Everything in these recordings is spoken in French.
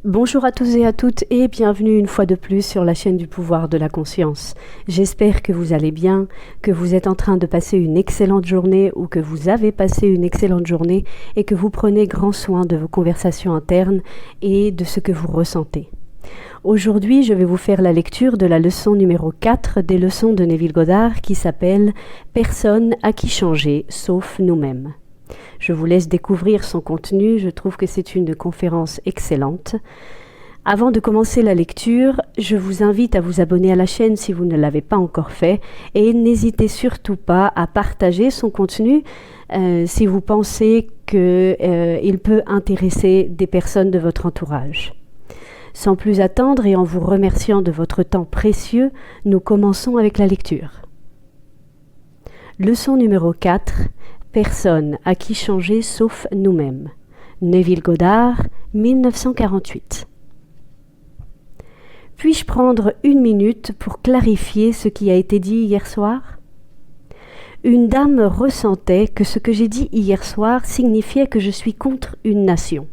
Bonjour à tous et à toutes et bienvenue une fois de plus sur la chaîne du pouvoir de la conscience. J'espère que vous allez bien, que vous êtes en train de passer une excellente journée ou que vous avez passé une excellente journée et que vous prenez grand soin de vos conversations internes et de ce que vous ressentez. Aujourd'hui, je vais vous faire la lecture de la leçon numéro 4 des leçons de Neville Goddard qui s'appelle « Personne à qui changer sauf nous-mêmes ». Je vous laisse découvrir son contenu, je trouve que c'est une conférence excellente. Avant de commencer la lecture, je vous invite à vous abonner à la chaîne si vous ne l'avez pas encore fait et n'hésitez surtout pas à partager son contenu si vous pensez qu'il peut intéresser des personnes de votre entourage. Sans plus attendre et en vous remerciant de votre temps précieux, nous commençons avec la lecture. Leçon numéro 4. Personne à qui changer sauf nous-mêmes. Neville Goddard, 1948. Puis-je prendre une minute pour clarifier ce qui a été dit hier soir ? Une dame ressentait que ce que j'ai dit hier soir signifiait que je suis contre une nation.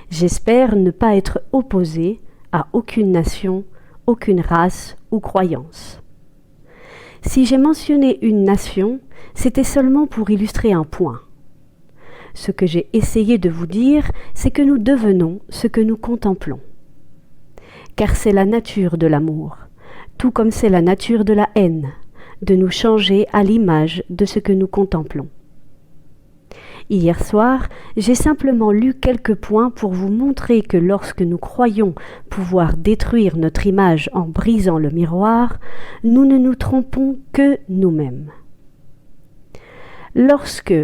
J'espère ne pas être opposé à aucune nation, aucune race ou croyance. Si j'ai mentionné une nation, c'était seulement pour illustrer un point. Ce que j'ai essayé de vous dire, c'est que nous devenons ce que nous contemplons. Car c'est la nature de l'amour, tout comme c'est la nature de la haine, de nous changer à l'image de ce que nous contemplons. Hier soir, j'ai simplement lu quelques points pour vous montrer que lorsque nous croyons pouvoir détruire notre image en brisant le miroir, nous ne nous trompons que nous-mêmes. Lorsque,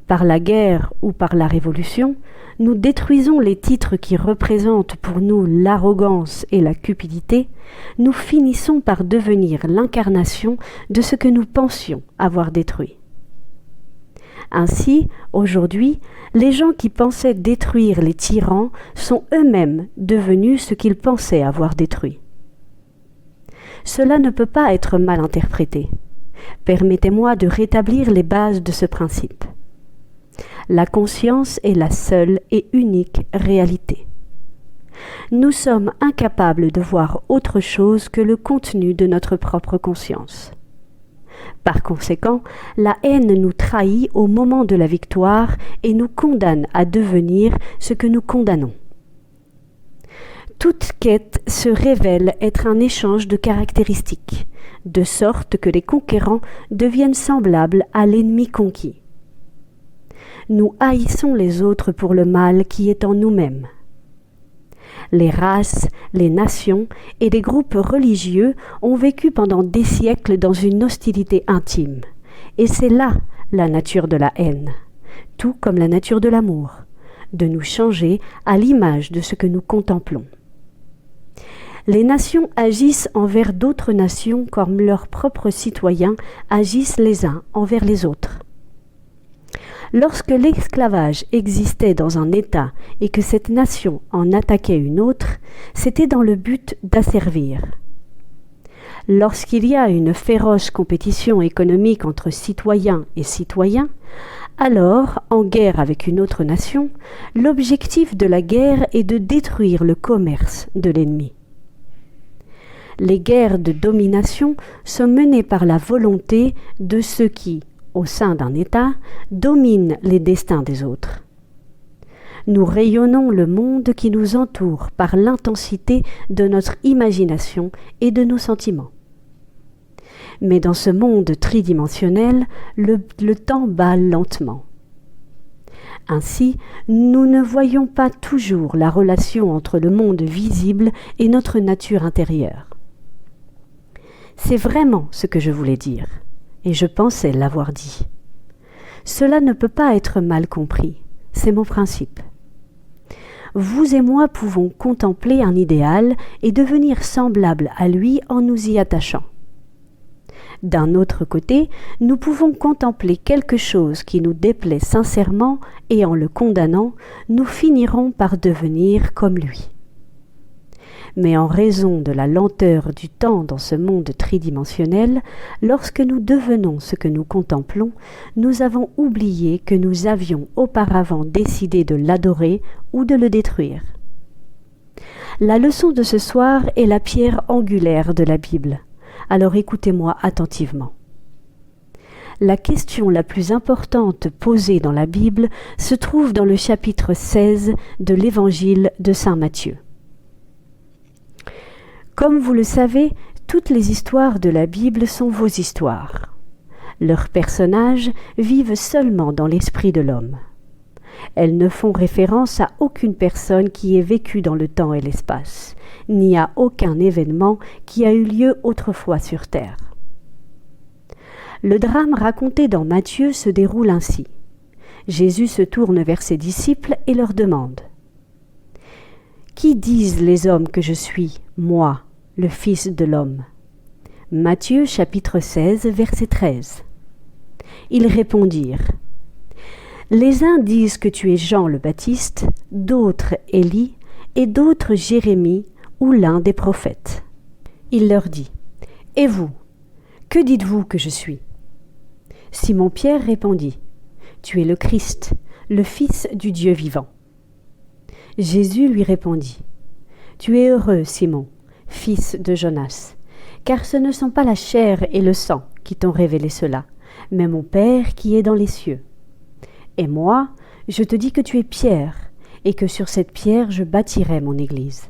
par la guerre ou par la révolution, nous détruisons les titres qui représentent pour nous l'arrogance et la cupidité, nous finissons par devenir l'incarnation de ce que nous pensions avoir détruit. Ainsi, aujourd'hui, les gens qui pensaient détruire les tyrans sont eux-mêmes devenus ce qu'ils pensaient avoir détruit. Cela ne peut pas être mal interprété. Permettez-moi de rétablir les bases de ce principe. La conscience est la seule et unique réalité. Nous sommes incapables de voir autre chose que le contenu de notre propre conscience. Par conséquent, la haine nous trahit au moment de la victoire et nous condamne à devenir ce que nous condamnons. Toute quête se révèle être un échange de caractéristiques, de sorte que les conquérants deviennent semblables à l'ennemi conquis. Nous haïssons les autres pour le mal qui est en nous-mêmes. Les races, les nations et les groupes religieux ont vécu pendant des siècles dans une hostilité intime. Et c'est là la nature de la haine, tout comme la nature de l'amour, de nous changer à l'image de ce que nous contemplons. Les nations agissent envers d'autres nations comme leurs propres citoyens agissent les uns envers les autres. Lorsque l'esclavage existait dans un État et que cette nation en attaquait une autre, c'était dans le but d'asservir. Lorsqu'il y a une féroce compétition économique entre citoyens et citoyens, alors, en guerre avec une autre nation, l'objectif de la guerre est de détruire le commerce de l'ennemi. Les guerres de domination sont menées par la volonté de ceux qui, au sein d'un État, dominent les destins des autres. Nous rayonnons le monde qui nous entoure par l'intensité de notre imagination et de nos sentiments. Mais dans ce monde tridimensionnel, le temps bat lentement. Ainsi, nous ne voyons pas toujours la relation entre le monde visible et notre nature intérieure. C'est vraiment ce que je voulais dire. Et je pensais l'avoir dit. Cela ne peut pas être mal compris, c'est mon principe. Vous et moi pouvons contempler un idéal et devenir semblables à lui en nous y attachant. D'un autre côté, nous pouvons contempler quelque chose qui nous déplaît sincèrement et en le condamnant, nous finirons par devenir comme lui. Mais en raison de la lenteur du temps dans ce monde tridimensionnel, lorsque nous devenons ce que nous contemplons, nous avons oublié que nous avions auparavant décidé de l'adorer ou de le détruire. La leçon de ce soir est la pierre angulaire de la Bible. Alors écoutez-moi attentivement. La question la plus importante posée dans la Bible se trouve dans le chapitre 16 de l'Évangile de Saint Matthieu. Comme vous le savez, toutes les histoires de la Bible sont vos histoires. Leurs personnages vivent seulement dans l'esprit de l'homme. Elles ne font référence à aucune personne qui ait vécu dans le temps et l'espace, ni à aucun événement qui a eu lieu autrefois sur terre. Le drame raconté dans Matthieu se déroule ainsi. Jésus se tourne vers ses disciples et leur demande « Qui disent les hommes que je suis, moi, le Fils de l'homme » Matthieu chapitre 16, verset 13. Ils répondirent « Les uns disent que tu es Jean le Baptiste, d'autres Élie, et d'autres Jérémie ou l'un des prophètes. » Il leur dit « Et vous, que dites-vous que je suis ?» Simon-Pierre répondit « Tu es le Christ, le Fils du Dieu vivant. » Jésus lui répondit « Tu es heureux, Simon, fils de Jonas, car ce ne sont pas la chair et le sang qui t'ont révélé cela, mais mon Père qui est dans les cieux. Et moi, je te dis que tu es Pierre, et que sur cette pierre je bâtirai mon Église. »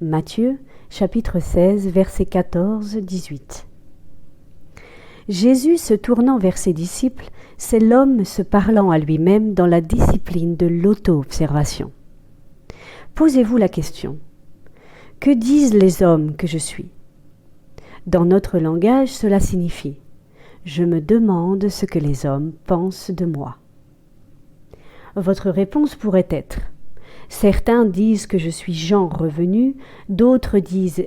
Matthieu, chapitre 16, versets 14-18. Jésus se tournant vers ses disciples, c'est l'homme se parlant à lui-même dans la discipline de l'auto-observation. Posez-vous la question. Que disent les hommes que je suis ? Dans notre langage, cela signifie « Je me demande ce que les hommes pensent de moi ». Votre réponse pourrait être « Certains disent que je suis Jean revenu, d'autres disent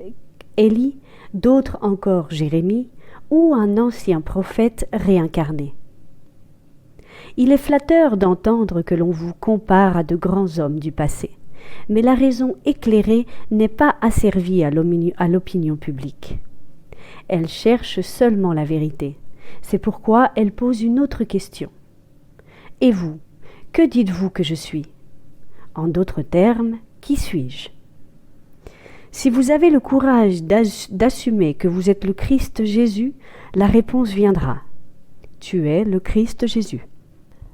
Élie, d'autres encore Jérémie, ou un ancien prophète réincarné. » Il est flatteur d'entendre que l'on vous compare à de grands hommes du passé, mais la raison éclairée n'est pas asservie à l'opinion publique. Elle cherche seulement la vérité. C'est pourquoi elle pose une autre question. Et vous, que dites-vous que je suis ? En d'autres termes, qui suis-je ? Si vous avez le courage d'assumer que vous êtes le Christ Jésus, la réponse viendra. Tu es le Christ Jésus.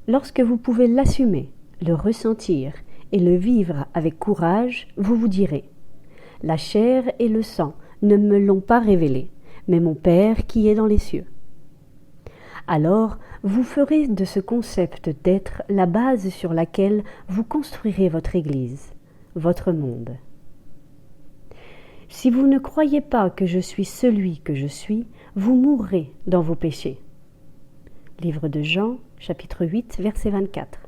Lorsque vous pouvez l'assumer, le ressentir et le vivre avec courage, vous vous direz « La chair et le sang ne me l'ont pas révélé, mais mon Père qui est dans les cieux. » Alors, vous ferez de ce concept d'être la base sur laquelle vous construirez votre Église, votre monde. Si vous ne croyez pas que je suis celui que je suis, vous mourrez dans vos péchés. Livre de Jean, chapitre 8, verset 24.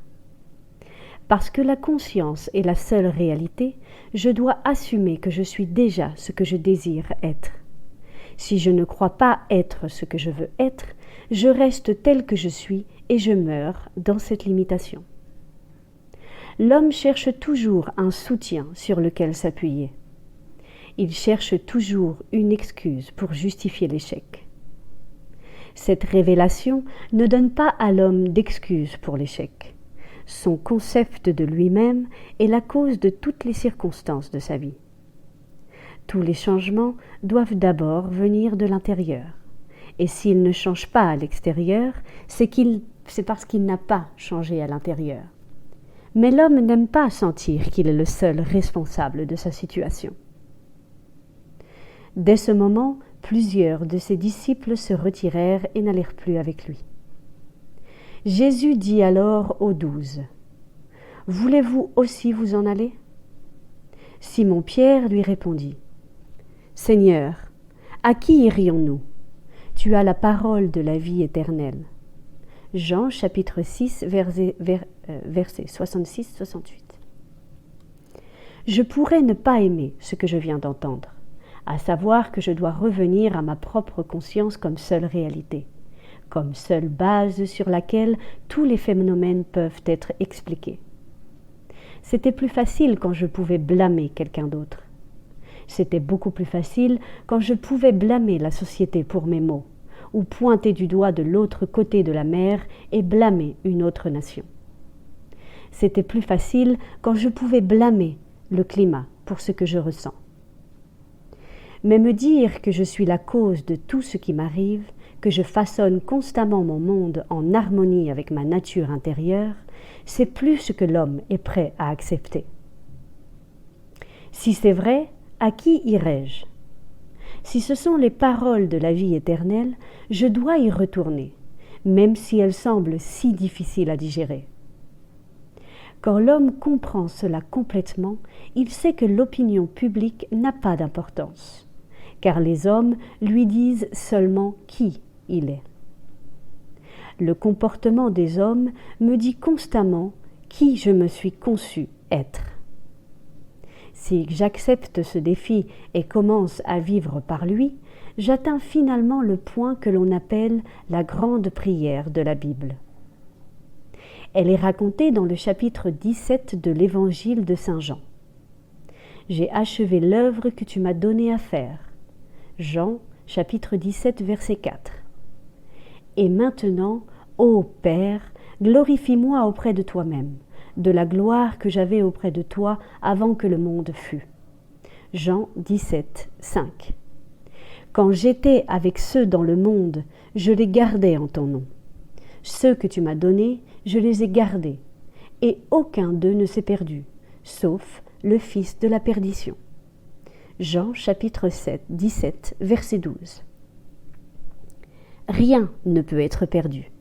Parce que la conscience est la seule réalité, je dois assumer que je suis déjà ce que je désire être. Si je ne crois pas être ce que je veux être, je reste tel que je suis et je meurs dans cette limitation. L'homme cherche toujours un soutien sur lequel s'appuyer. Il cherche toujours une excuse pour justifier l'échec. Cette révélation ne donne pas à l'homme d'excuse pour l'échec. Son concept de lui-même est la cause de toutes les circonstances de sa vie. Tous les changements doivent d'abord venir de l'intérieur. Et s'il ne change pas à l'extérieur, c'est parce qu'il n'a pas changé à l'intérieur. Mais l'homme n'aime pas sentir qu'il est le seul responsable de sa situation. Dès ce moment, plusieurs de ses disciples se retirèrent et n'allèrent plus avec lui. Jésus dit alors aux 12 « Voulez-vous aussi vous en aller ?» Simon-Pierre lui répondit « Seigneur, à qui irions-nous ? Tu as la parole de la vie éternelle. » Jean chapitre 6, versets 66-68. Je pourrais ne pas aimer ce que je viens d'entendre, à savoir que je dois revenir à ma propre conscience comme seule réalité, comme seule base sur laquelle tous les phénomènes peuvent être expliqués. C'était plus facile quand je pouvais blâmer quelqu'un d'autre. C'était beaucoup plus facile quand je pouvais blâmer la société pour mes maux, ou pointer du doigt de l'autre côté de la mer et blâmer une autre nation. C'était plus facile quand je pouvais blâmer le climat pour ce que je ressens. Mais me dire que je suis la cause de tout ce qui m'arrive, que je façonne constamment mon monde en harmonie avec ma nature intérieure, c'est plus ce que l'homme est prêt à accepter. Si c'est vrai, à qui irai-je ? Si ce sont les paroles de la vie éternelle, je dois y retourner, même si elles semblent si difficiles à digérer. Quand l'homme comprend cela complètement, il sait que l'opinion publique n'a pas d'importance, car les hommes lui disent seulement qui il est. Le comportement des hommes me dit constamment qui je me suis conçu être. Si j'accepte ce défi et commence à vivre par lui, j'atteins finalement le point que l'on appelle la grande prière de la Bible. Elle est racontée dans le chapitre 17 de l'Évangile de Saint Jean. « J'ai achevé l'œuvre que tu m'as donnée à faire. » Jean, chapitre 17, verset 4. « Et maintenant, ô Père, glorifie-moi auprès de toi-même, de la gloire que j'avais auprès de toi avant que le monde fût. » Jean 17, 5. « Quand j'étais avec ceux dans le monde, je les gardais en ton nom. Ceux que tu m'as donnés, je les ai gardés, et aucun d'eux ne s'est perdu, sauf le fils de la perdition. » Jean chapitre 7, 17, verset 12. Rien ne peut être perdu.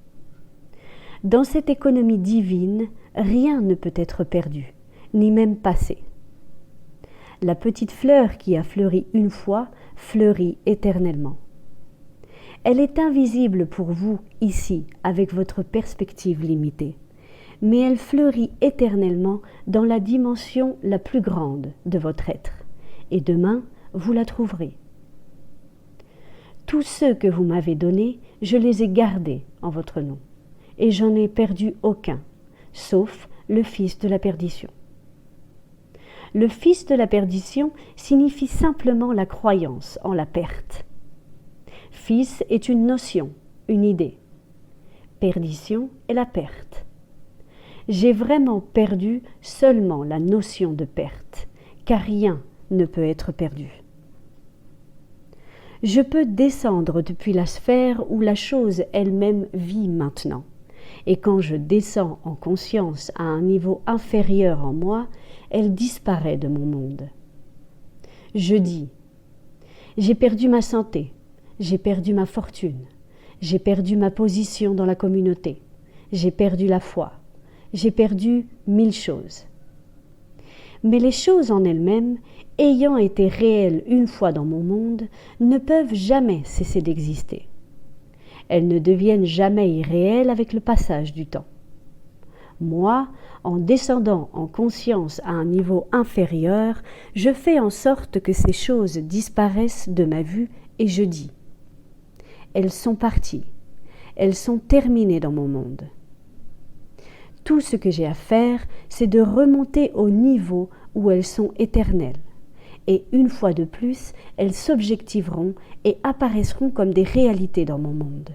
Dans cette économie divine, rien ne peut être perdu, ni même passé. La petite fleur qui a fleuri une fois fleurit éternellement. Elle est invisible pour vous ici avec votre perspective limitée, mais elle fleurit éternellement dans la dimension la plus grande de votre être, et demain vous la trouverez. Tous ceux que vous m'avez donnés, je les ai gardés en votre nom, et j'en ai perdu aucun, sauf le fils de la perdition. Le fils de la perdition signifie simplement la croyance en la perte. Fils est une notion, une idée. Perdition est la perte. J'ai vraiment perdu seulement la notion de perte, car rien ne peut être perdu. Je peux descendre depuis la sphère où la chose elle-même vit maintenant. Et quand je descends en conscience à un niveau inférieur en moi, elle disparaît de mon monde. Je dis, j'ai perdu ma santé, j'ai perdu ma fortune, j'ai perdu ma position dans la communauté, j'ai perdu la foi, j'ai perdu 1000 choses. Mais les choses en elles-mêmes, ayant été réelles une fois dans mon monde, ne peuvent jamais cesser d'exister. Elles ne deviennent jamais irréelles avec le passage du temps. Moi, en descendant en conscience à un niveau inférieur, je fais en sorte que ces choses disparaissent de ma vue et je dis « Elles sont parties, elles sont terminées dans mon monde. » Tout ce que j'ai à faire, c'est de remonter au niveau où elles sont éternelles. Et une fois de plus, elles s'objectiveront et apparaîtront comme des réalités dans mon monde.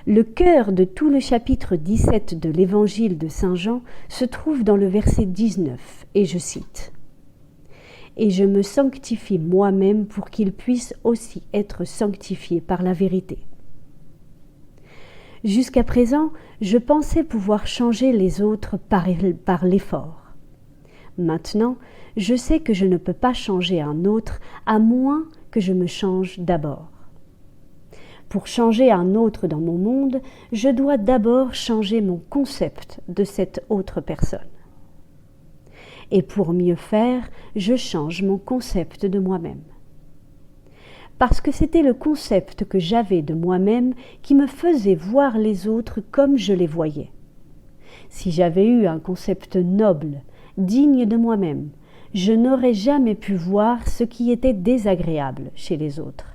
Le cœur de tout le chapitre 17 de l'Évangile de Saint Jean se trouve dans le verset 19, et je cite « Et je me sanctifie moi-même pour qu'ils puissent aussi être sanctifiés par la vérité. » Jusqu'à présent, je pensais pouvoir changer les autres par l'effort. Maintenant, je sais que je ne peux pas changer un autre à moins que je me change d'abord. Pour changer un autre dans mon monde, je dois d'abord changer mon concept de cette autre personne. Et pour mieux faire, je change mon concept de moi-même. Parce que c'était le concept que j'avais de moi-même qui me faisait voir les autres comme je les voyais. Si j'avais eu un concept noble, digne de moi-même, je n'aurais jamais pu voir ce qui était désagréable chez les autres.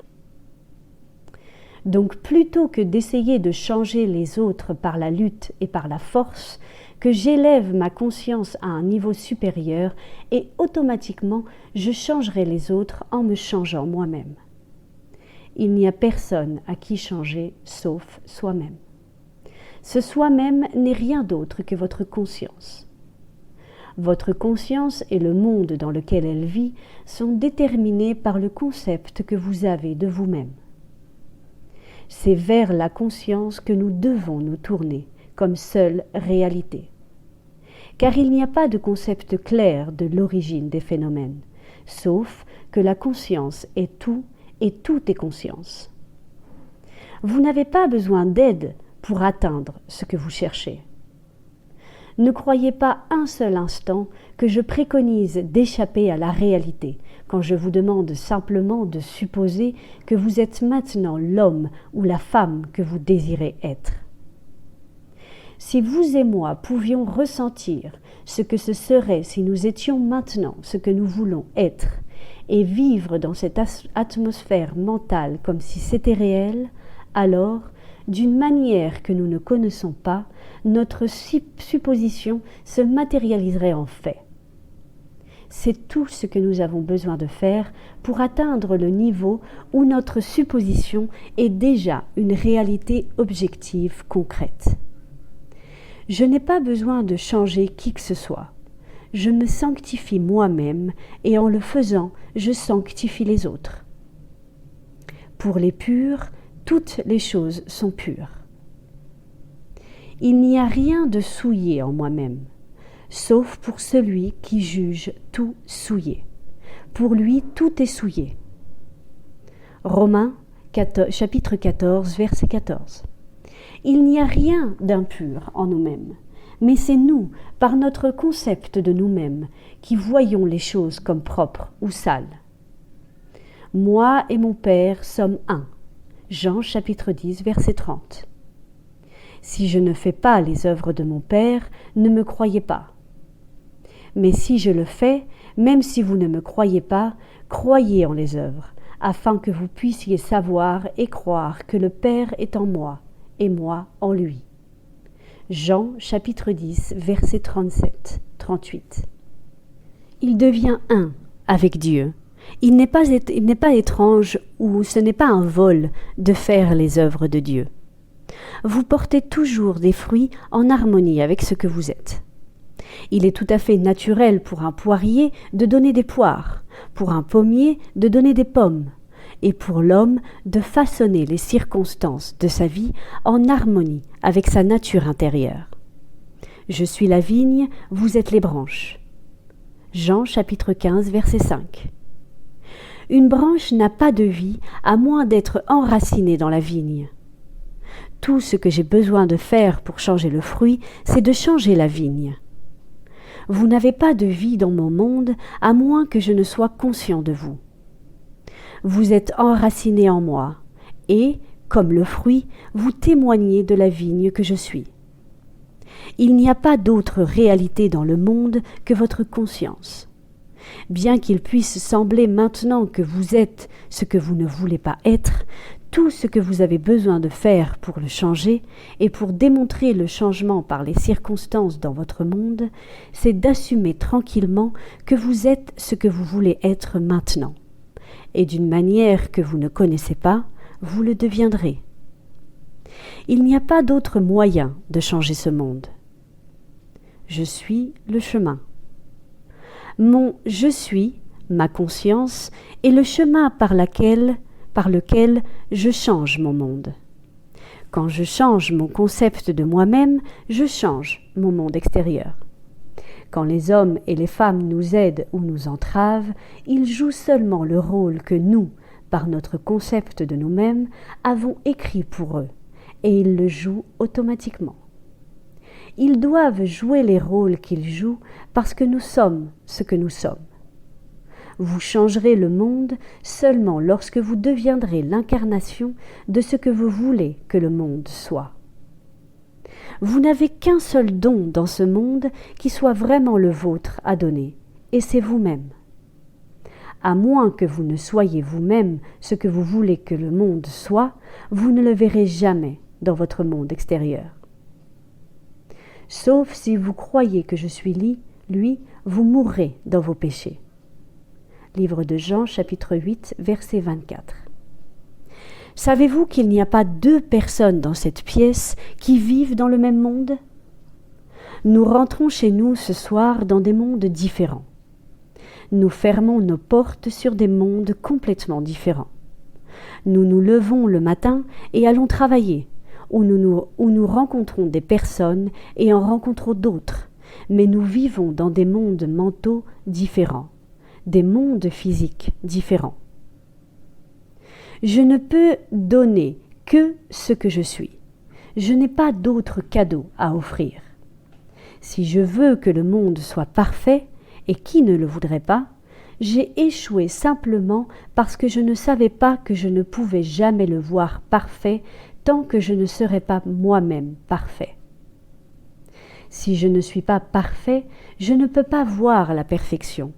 Donc plutôt que d'essayer de changer les autres par la lutte et par la force, que j'élève ma conscience à un niveau supérieur et automatiquement je changerai les autres en me changeant moi-même. Il n'y a personne à qui changer sauf soi-même. Ce soi-même n'est rien d'autre que votre conscience. Votre conscience et le monde dans lequel elle vit sont déterminés par le concept que vous avez de vous-même. C'est vers la conscience que nous devons nous tourner comme seule réalité. Car il n'y a pas de concept clair de l'origine des phénomènes, sauf que la conscience est tout et tout est conscience. Vous n'avez pas besoin d'aide pour atteindre ce que vous cherchez. Ne croyez pas un seul instant que je préconise d'échapper à la réalité quand je vous demande simplement de supposer que vous êtes maintenant l'homme ou la femme que vous désirez être. Si vous et moi pouvions ressentir ce que ce serait si nous étions maintenant ce que nous voulons être et vivre dans cette atmosphère mentale comme si c'était réel, alors, d'une manière que nous ne connaissons pas, notre supposition se matérialiserait en fait. C'est tout ce que nous avons besoin de faire pour atteindre le niveau où notre supposition est déjà une réalité objective concrète. Je n'ai pas besoin de changer qui que ce soit. Je me sanctifie moi-même et en le faisant, je sanctifie les autres. Pour les purs, toutes les choses sont pures. Il n'y a rien de souillé en moi-même, sauf pour celui qui juge tout souillé. Pour lui, tout est souillé. Romains, chapitre 14, verset 14. Il n'y a rien d'impur en nous-mêmes, mais c'est nous, par notre concept de nous-mêmes, qui voyons les choses comme propres ou sales. Moi et mon Père sommes un. Jean chapitre 10, verset 30. Si je ne fais pas les œuvres de mon Père, ne me croyez pas. Mais si je le fais, même si vous ne me croyez pas, croyez en les œuvres, afin que vous puissiez savoir et croire que le Père est en moi, et moi en lui. Jean chapitre 10, verset 37-38. Il devient un avec Dieu. Il n'est pas étrange ou ce n'est pas un vol de faire les œuvres de Dieu. Vous portez toujours des fruits en harmonie avec ce que vous êtes. Il est tout à fait naturel pour un poirier de donner des poires, pour un pommier de donner des pommes, et pour l'homme de façonner les circonstances de sa vie en harmonie avec sa nature intérieure. Je suis la vigne, vous êtes les branches. Jean chapitre 15, verset 5. Une branche n'a pas de vie à moins d'être enracinée dans la vigne. Tout ce que j'ai besoin de faire pour changer le fruit, c'est de changer la vigne. Vous n'avez pas de vie dans mon monde à moins que je ne sois conscient de vous. Vous êtes enraciné en moi et, comme le fruit, vous témoignez de la vigne que je suis. Il n'y a pas d'autre réalité dans le monde que votre conscience. Bien qu'il puisse sembler maintenant que vous êtes ce que vous ne voulez pas être, tout ce que vous avez besoin de faire pour le changer et pour démontrer le changement par les circonstances dans votre monde, c'est d'assumer tranquillement que vous êtes ce que vous voulez être maintenant. Et d'une manière que vous ne connaissez pas, vous le deviendrez. Il n'y a pas d'autre moyen de changer ce monde. Je suis le chemin. Mon « je suis », ma conscience, est le chemin par lequel je change mon monde. Quand je change mon concept de moi-même, je change mon monde extérieur. Quand les hommes et les femmes nous aident ou nous entravent, ils jouent seulement le rôle que nous, par notre concept de nous-mêmes, avons écrit pour eux, et ils le jouent automatiquement. Ils doivent jouer les rôles qu'ils jouent parce que nous sommes ce que nous sommes. Vous changerez le monde seulement lorsque vous deviendrez l'incarnation de ce que vous voulez que le monde soit. Vous n'avez qu'un seul don dans ce monde qui soit vraiment le vôtre à donner, et c'est vous-même. À moins que vous ne soyez vous-même ce que vous voulez que le monde soit, vous ne le verrez jamais dans votre monde extérieur. Sauf si vous croyez que je suis lui, vous mourrez dans vos péchés. Livre de Jean, chapitre 8, verset 24. Savez-vous qu'il n'y a pas deux personnes dans cette pièce qui vivent dans le même monde ? Nous rentrons chez nous ce soir dans des mondes différents. Nous fermons nos portes sur des mondes complètement différents. Nous nous levons le matin et allons travailler, où nous rencontrons des personnes et en rencontrons d'autres, mais nous vivons dans des mondes mentaux différents, des mondes physiques différents. Je ne peux donner que ce que je suis. Je n'ai pas d'autres cadeaux à offrir. Si je veux que le monde soit parfait, et qui ne le voudrait pas, j'ai échoué simplement parce que je ne savais pas que je ne pouvais jamais le voir parfait tant que je ne serais pas moi-même parfait. Si je ne suis pas parfait, je ne peux pas voir la perfection.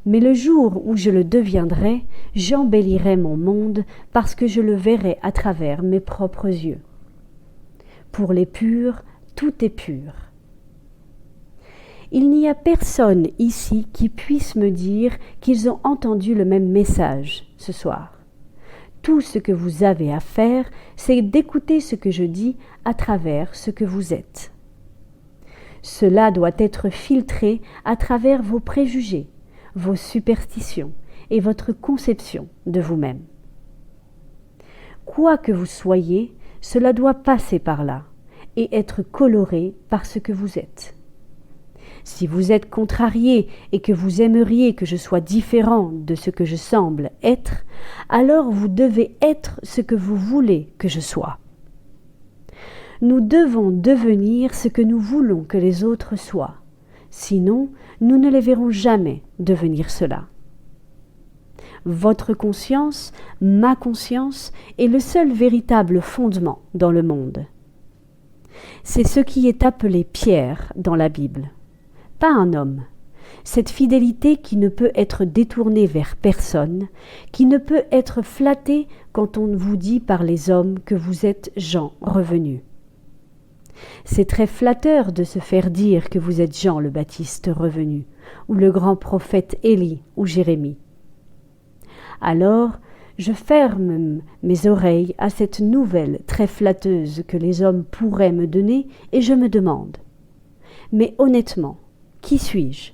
Mais le jour où je le deviendrai, j'embellirai mon monde parce que je le verrai à travers mes propres yeux. Pour les purs, tout est pur. Il n'y a personne ici qui puisse me dire qu'ils ont entendu le même message ce soir. Tout ce que vous avez à faire, c'est d'écouter ce que je dis à travers ce que vous êtes. Cela doit être filtré à travers vos préjugés, vos superstitions et votre conception de vous-même. Quoi que vous soyez, cela doit passer par là et être coloré par ce que vous êtes. Si vous êtes contrarié et que vous aimeriez que je sois différent de ce que je semble être, alors vous devez être ce que vous voulez que je sois. Nous devons devenir ce que nous voulons que les autres soient. Sinon, nous ne les verrons jamais devenir cela. Votre conscience, ma conscience, est le seul véritable fondement dans le monde. C'est ce qui est appelé Pierre dans la Bible. Pas un homme. Cette fidélité qui ne peut être détournée vers personne, qui ne peut être flattée quand on vous dit par les hommes que vous êtes Jean revenu. C'est très flatteur de se faire dire que vous êtes Jean le Baptiste revenu, ou le grand prophète Élie ou Jérémie. Alors, je ferme mes oreilles à cette nouvelle très flatteuse que les hommes pourraient me donner et je me demande, mais honnêtement, qui suis-je?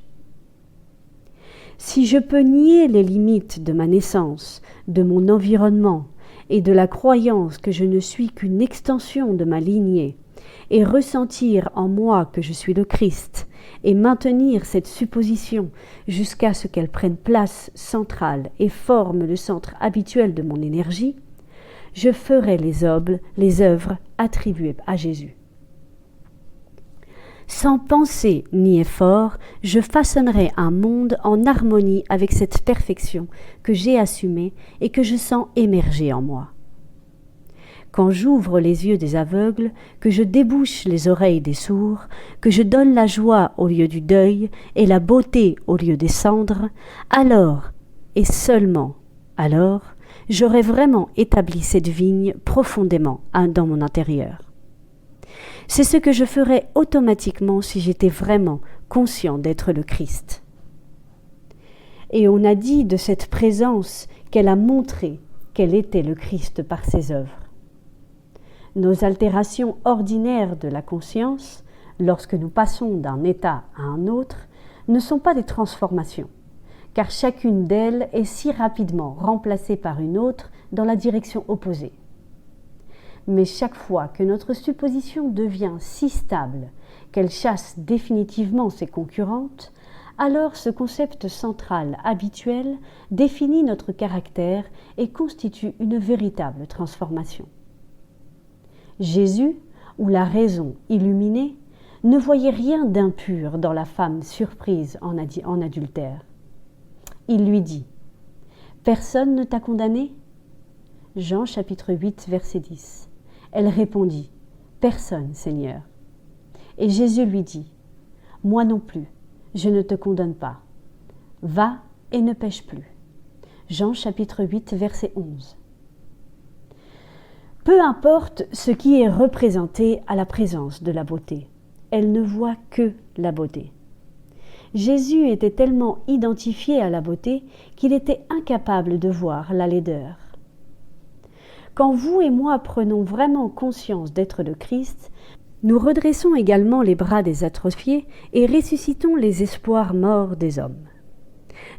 Si je peux nier les limites de ma naissance, de mon environnement et de la croyance que je ne suis qu'une extension de ma lignée, et ressentir en moi que je suis le Christ, et maintenir cette supposition jusqu'à ce qu'elle prenne place centrale et forme le centre habituel de mon énergie, je ferai les œuvres attribuées à Jésus. Sans pensée ni effort, je façonnerai un monde en harmonie avec cette perfection que j'ai assumée et que je sens émerger en moi. Quand j'ouvre les yeux des aveugles, que je débouche les oreilles des sourds, que je donne la joie au lieu du deuil et la beauté au lieu des cendres, alors, et seulement alors, j'aurai vraiment établi cette vigne profondément dans mon intérieur. C'est ce que je ferais automatiquement si j'étais vraiment conscient d'être le Christ. Et on a dit de cette présence qu'elle a montré qu'elle était le Christ par ses œuvres. Nos altérations ordinaires de la conscience, lorsque nous passons d'un état à un autre, ne sont pas des transformations, car chacune d'elles est si rapidement remplacée par une autre dans la direction opposée. Mais chaque fois que notre supposition devient si stable qu'elle chasse définitivement ses concurrentes, alors ce concept central habituel définit notre caractère et constitue une véritable transformation. Jésus, ou la raison illuminée, ne voyait rien d'impur dans la femme surprise en adultère. Il lui dit « Personne ne t'a condamné ?» Jean chapitre 8, verset 10. Elle répondit « Personne, Seigneur. » Et Jésus lui dit « Moi non plus, je ne te condamne pas. Va et ne pêche plus. » Jean chapitre 8, verset 11. Peu importe ce qui est représenté à la présence de la beauté, elle ne voit que la beauté. Jésus était tellement identifié à la beauté qu'il était incapable de voir la laideur. Quand vous et moi prenons vraiment conscience d'être le Christ, Nous redressons également les bras des atrophiés et ressuscitons les espoirs morts des hommes.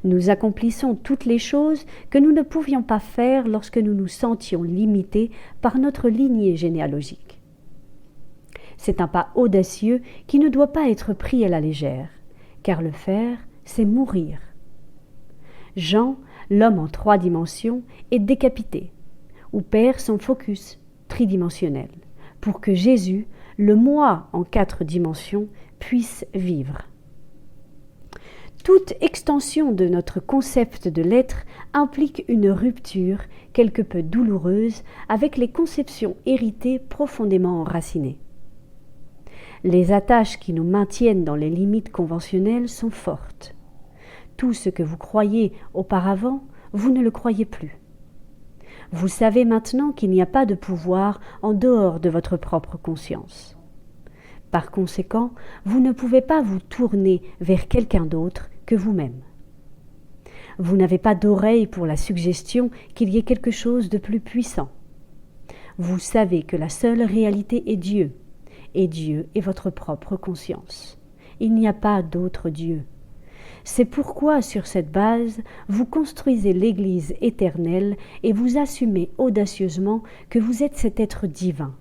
Nous accomplissons toutes les choses que nous ne pouvions pas faire lorsque nous nous sentions limités par notre lignée généalogique. C'est un pas audacieux qui ne doit pas être pris à la légère, car le faire, c'est mourir. Jean, l'homme en 3 dimensions, est décapité, ou perd son focus tridimensionnel, pour que Jésus, le moi en 4 dimensions, puisse vivre. Toute extension de notre concept de l'être implique une rupture quelque peu douloureuse avec les conceptions héritées profondément enracinées. Les attaches qui nous maintiennent dans les limites conventionnelles sont fortes. Tout ce que vous croyiez auparavant, vous ne le croyez plus. Vous savez maintenant qu'il n'y a pas de pouvoir en dehors de votre propre conscience. Par conséquent, vous ne pouvez pas vous tourner vers quelqu'un d'autre que vous-même. Vous n'avez pas d'oreille pour la suggestion qu'il y ait quelque chose de plus puissant. Vous savez que la seule réalité est Dieu, et Dieu est votre propre conscience. Il n'y a pas d'autre Dieu. C'est pourquoi, sur cette base, vous construisez l'Église éternelle et vous assumez audacieusement que vous êtes cet être divin,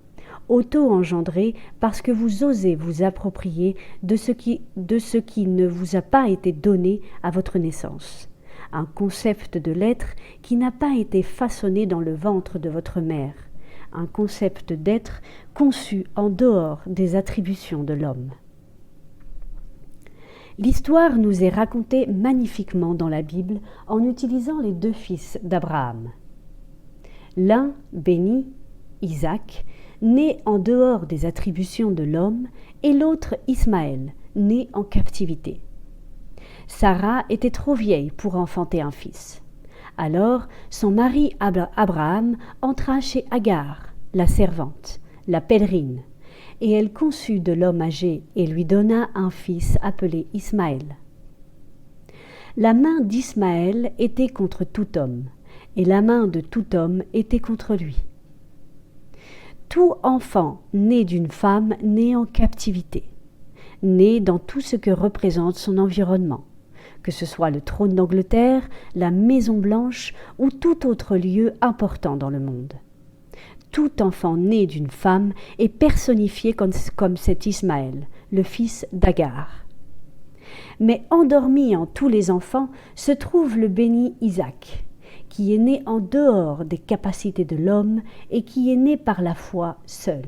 auto-engendré parce que vous osez vous approprier de ce qui ne vous a pas été donné à votre naissance. Un concept de l'être qui n'a pas été façonné dans le ventre de votre mère. Un concept d'être conçu en dehors des attributions de l'homme. L'histoire nous est racontée magnifiquement dans la Bible en utilisant les 2 fils d'Abraham. L'un, béni, Isaac, né en dehors des attributions de l'homme, et l'autre, Ismaël, né en captivité. Sarah était trop vieille pour enfanter un fils. Alors, son mari Abraham entra chez Agar, la servante, la pèlerine, et elle conçut de l'homme âgé et lui donna un fils appelé Ismaël. La main d'Ismaël était contre tout homme, et la main de tout homme était contre lui. Tout enfant né d'une femme naît en captivité, né dans tout ce que représente son environnement, que ce soit le trône d'Angleterre, la Maison Blanche ou tout autre lieu important dans le monde. Tout enfant né d'une femme est personnifié comme cet Ismaël, le fils d'Agar. Mais endormi en tous les enfants se trouve le béni Isaac, qui est né en dehors des capacités de l'homme et qui est né par la foi seul.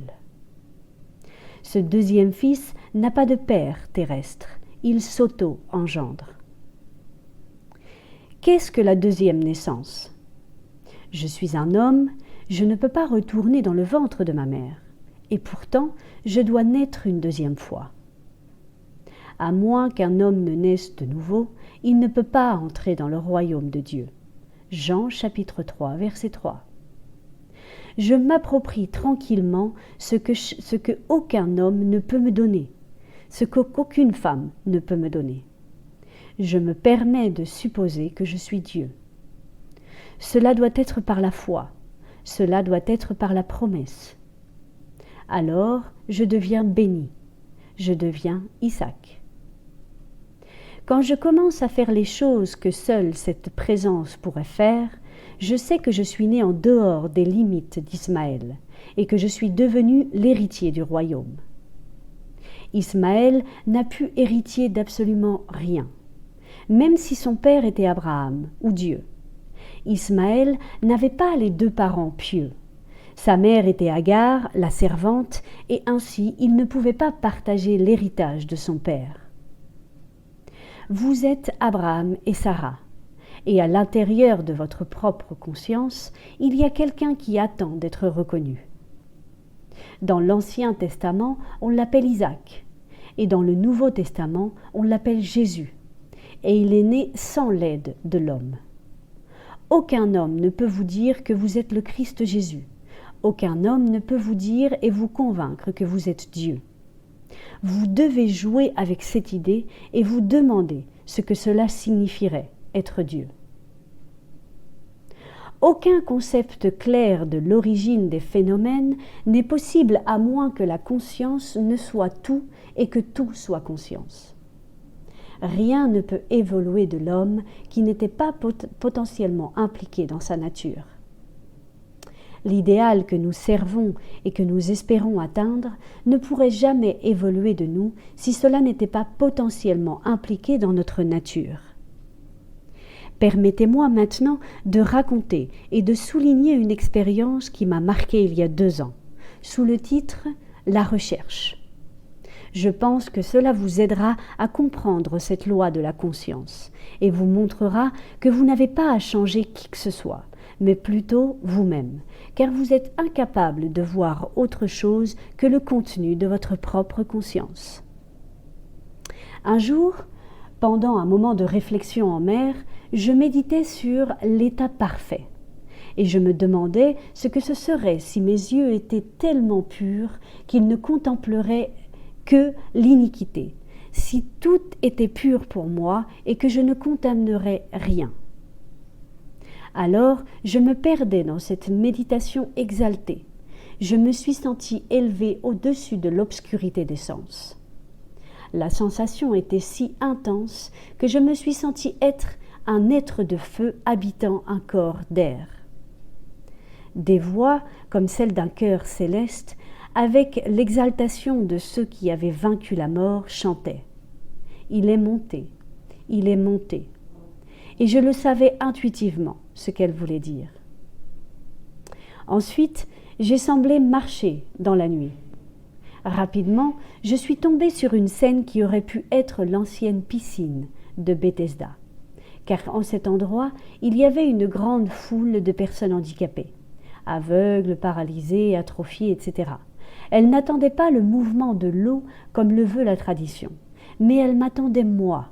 Ce deuxième fils n'a pas de père terrestre, il s'auto-engendre. Qu'est-ce que la deuxième naissance ? Je suis un homme, je ne peux pas retourner dans le ventre de ma mère, et pourtant je dois naître une deuxième fois. À moins qu'un homme ne naisse de nouveau, il ne peut pas entrer dans le royaume de Dieu. Jean chapitre 3, verset 3. Je m'approprie tranquillement ce que aucun homme ne peut me donner, ce qu'aucune femme ne peut me donner. Je me permets de supposer que je suis Dieu. Cela doit être par la foi, cela doit être par la promesse. Alors, je deviens béni, je deviens Isaac. Quand je commence à faire les choses que seule cette présence pourrait faire, je sais que je suis né en dehors des limites d'Ismaël et que je suis devenu l'héritier du royaume. Ismaël n'a pu héritier d'absolument rien, même si son père était Abraham ou Dieu. Ismaël n'avait pas les 2 parents pieux. Sa mère était Agar, la servante, et ainsi il ne pouvait pas partager l'héritage de son père. Vous êtes Abraham et Sarah, et à l'intérieur de votre propre conscience, il y a quelqu'un qui attend d'être reconnu. Dans l'Ancien Testament, on l'appelle Isaac, et dans le Nouveau Testament, on l'appelle Jésus, et il est né sans l'aide de l'homme. Aucun homme ne peut vous dire que vous êtes le Christ Jésus. Aucun homme ne peut vous dire et vous convaincre que vous êtes Dieu. Vous devez jouer avec cette idée et vous demander ce que cela signifierait, être Dieu. Aucun concept clair de l'origine des phénomènes n'est possible à moins que la conscience ne soit tout et que tout soit conscience. Rien ne peut évoluer de l'homme qui n'était pas potentiellement impliqué dans sa nature. L'idéal que nous servons et que nous espérons atteindre ne pourrait jamais évoluer de nous si cela n'était pas potentiellement impliqué dans notre nature. Permettez-moi maintenant de raconter et de souligner une expérience qui m'a marquée il y a 2 ans, sous le titre « La recherche ». Je pense que cela vous aidera à comprendre cette loi de la conscience et vous montrera que vous n'avez pas à changer qui que ce soit, mais plutôt vous-même, car vous êtes incapable de voir autre chose que le contenu de votre propre conscience. Un jour, pendant un moment de réflexion en mer, je méditais sur l'état parfait, et je me demandais ce que ce serait si mes yeux étaient tellement purs qu'ils ne contempleraient que l'iniquité, si tout était pur pour moi et que je ne condamnerais rien. Alors, je me perdais dans cette méditation exaltée. Je me suis sentie élevée au-dessus de l'obscurité des sens. La sensation était si intense que je me suis sentie être un être de feu habitant un corps d'air. Des voix, comme celle d'un chœur céleste, avec l'exaltation de ceux qui avaient vaincu la mort, chantaient. Il est monté, il est monté. Et je le savais intuitivement, ce qu'elle voulait dire. Ensuite, j'ai semblé marcher dans la nuit. Rapidement, je suis tombée sur une scène qui aurait pu être l'ancienne piscine de Bethesda, car en cet endroit, il y avait une grande foule de personnes handicapées, aveugles, paralysées, atrophiées, etc. Elles n'attendaient pas le mouvement de l'eau comme le veut la tradition, mais elles m'attendaient moi.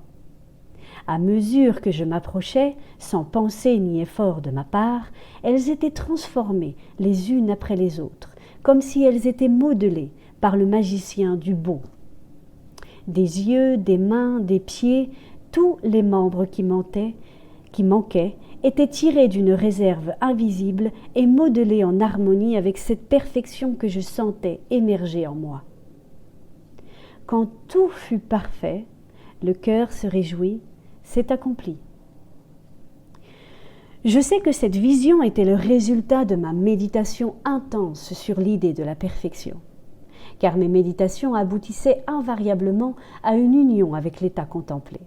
À mesure que je m'approchais, sans pensée ni effort de ma part, elles étaient transformées les unes après les autres, comme si elles étaient modelées par le magicien du beau. Des yeux, des mains, des pieds, tous les membres qui manquaient étaient tirés d'une réserve invisible et modelés en harmonie avec cette perfection que je sentais émerger en moi. Quand tout fut parfait, le cœur se réjouit, c'est accompli. Je sais que cette vision était le résultat de ma méditation intense sur l'idée de la perfection, car mes méditations aboutissaient invariablement à une union avec l'état contemplé.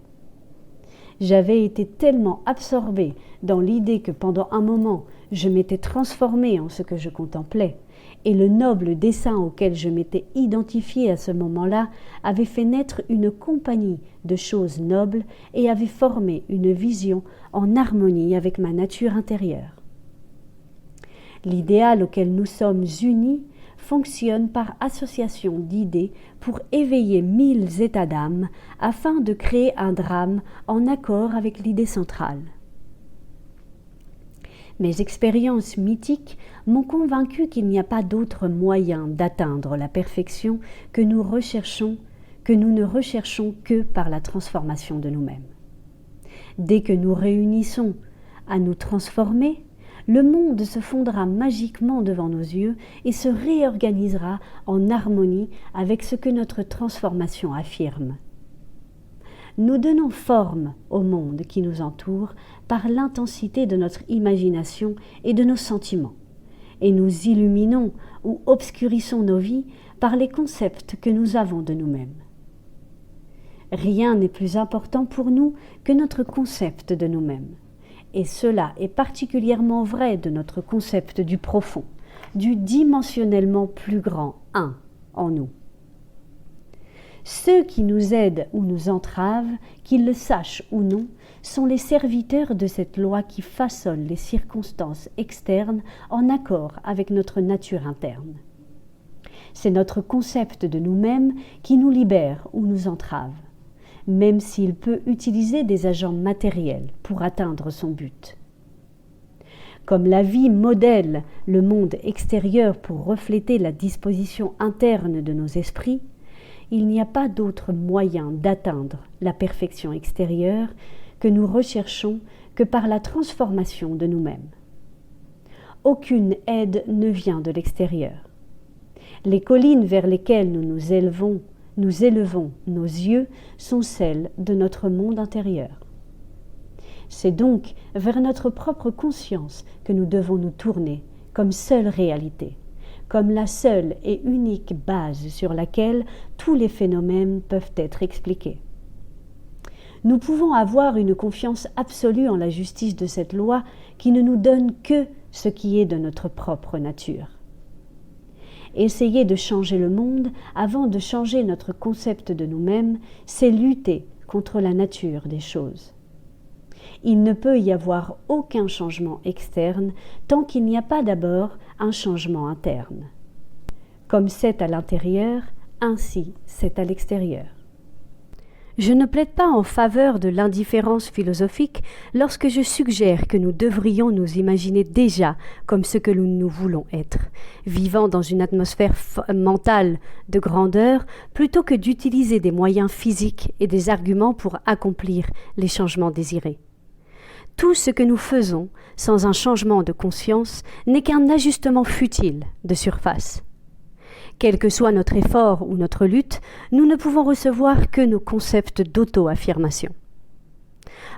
J'avais été tellement absorbée dans l'idée que pendant un moment, je m'étais transformée en ce que je contemplais, et le noble dessein auquel je m'étais identifiée à ce moment-là avait fait naître une compagnie de choses nobles et avait formé une vision en harmonie avec ma nature intérieure. L'idéal auquel nous sommes unis fonctionne par association d'idées pour éveiller 1000 états d'âme afin de créer un drame en accord avec l'idée centrale. Mes expériences mythiques m'ont convaincu qu'il n'y a pas d'autre moyen d'atteindre la perfection que nous ne recherchons que par la transformation de nous-mêmes. Dès que nous réunissons à nous transformer, le monde se fondra magiquement devant nos yeux et se réorganisera en harmonie avec ce que notre transformation affirme. Nous donnons forme au monde qui nous entoure par l'intensité de notre imagination et de nos sentiments, et nous illuminons ou obscurissons nos vies par les concepts que nous avons de nous-mêmes. Rien n'est plus important pour nous que notre concept de nous-mêmes, et cela est particulièrement vrai de notre concept du profond, du dimensionnellement plus grand un en nous. Ceux qui nous aident ou nous entravent, qu'ils le sachent ou non, sont les serviteurs de cette loi qui façonne les circonstances externes en accord avec notre nature interne. C'est notre concept de nous-mêmes qui nous libère ou nous entrave, même s'il peut utiliser des agents matériels pour atteindre son but. Comme la vie modèle le monde extérieur pour refléter la disposition interne de nos esprits, il n'y a pas d'autre moyen d'atteindre la perfection extérieure que nous recherchons que par la transformation de nous-mêmes. Aucune aide ne vient de l'extérieur. Les collines vers lesquelles nous élevons nos yeux sont celles de notre monde intérieur. C'est donc vers notre propre conscience que nous devons nous tourner comme seule réalité, comme la seule et unique base sur laquelle tous les phénomènes peuvent être expliqués. Nous pouvons avoir une confiance absolue en la justice de cette loi qui ne nous donne que ce qui est de notre propre nature. Essayer de changer le monde avant de changer notre concept de nous-mêmes, c'est lutter contre la nature des choses. Il ne peut y avoir aucun changement externe tant qu'il n'y a pas d'abord un changement interne. Comme c'est à l'intérieur, ainsi c'est à l'extérieur. Je ne plaide pas en faveur de l'indifférence philosophique lorsque je suggère que nous devrions nous imaginer déjà comme ce que nous voulons être, vivant dans une atmosphère mentale de grandeur, plutôt que d'utiliser des moyens physiques et des arguments pour accomplir les changements désirés. Tout ce que nous faisons sans un changement de conscience n'est qu'un ajustement futile de surface. Quel que soit notre effort ou notre lutte, nous ne pouvons recevoir que nos concepts d'auto-affirmation.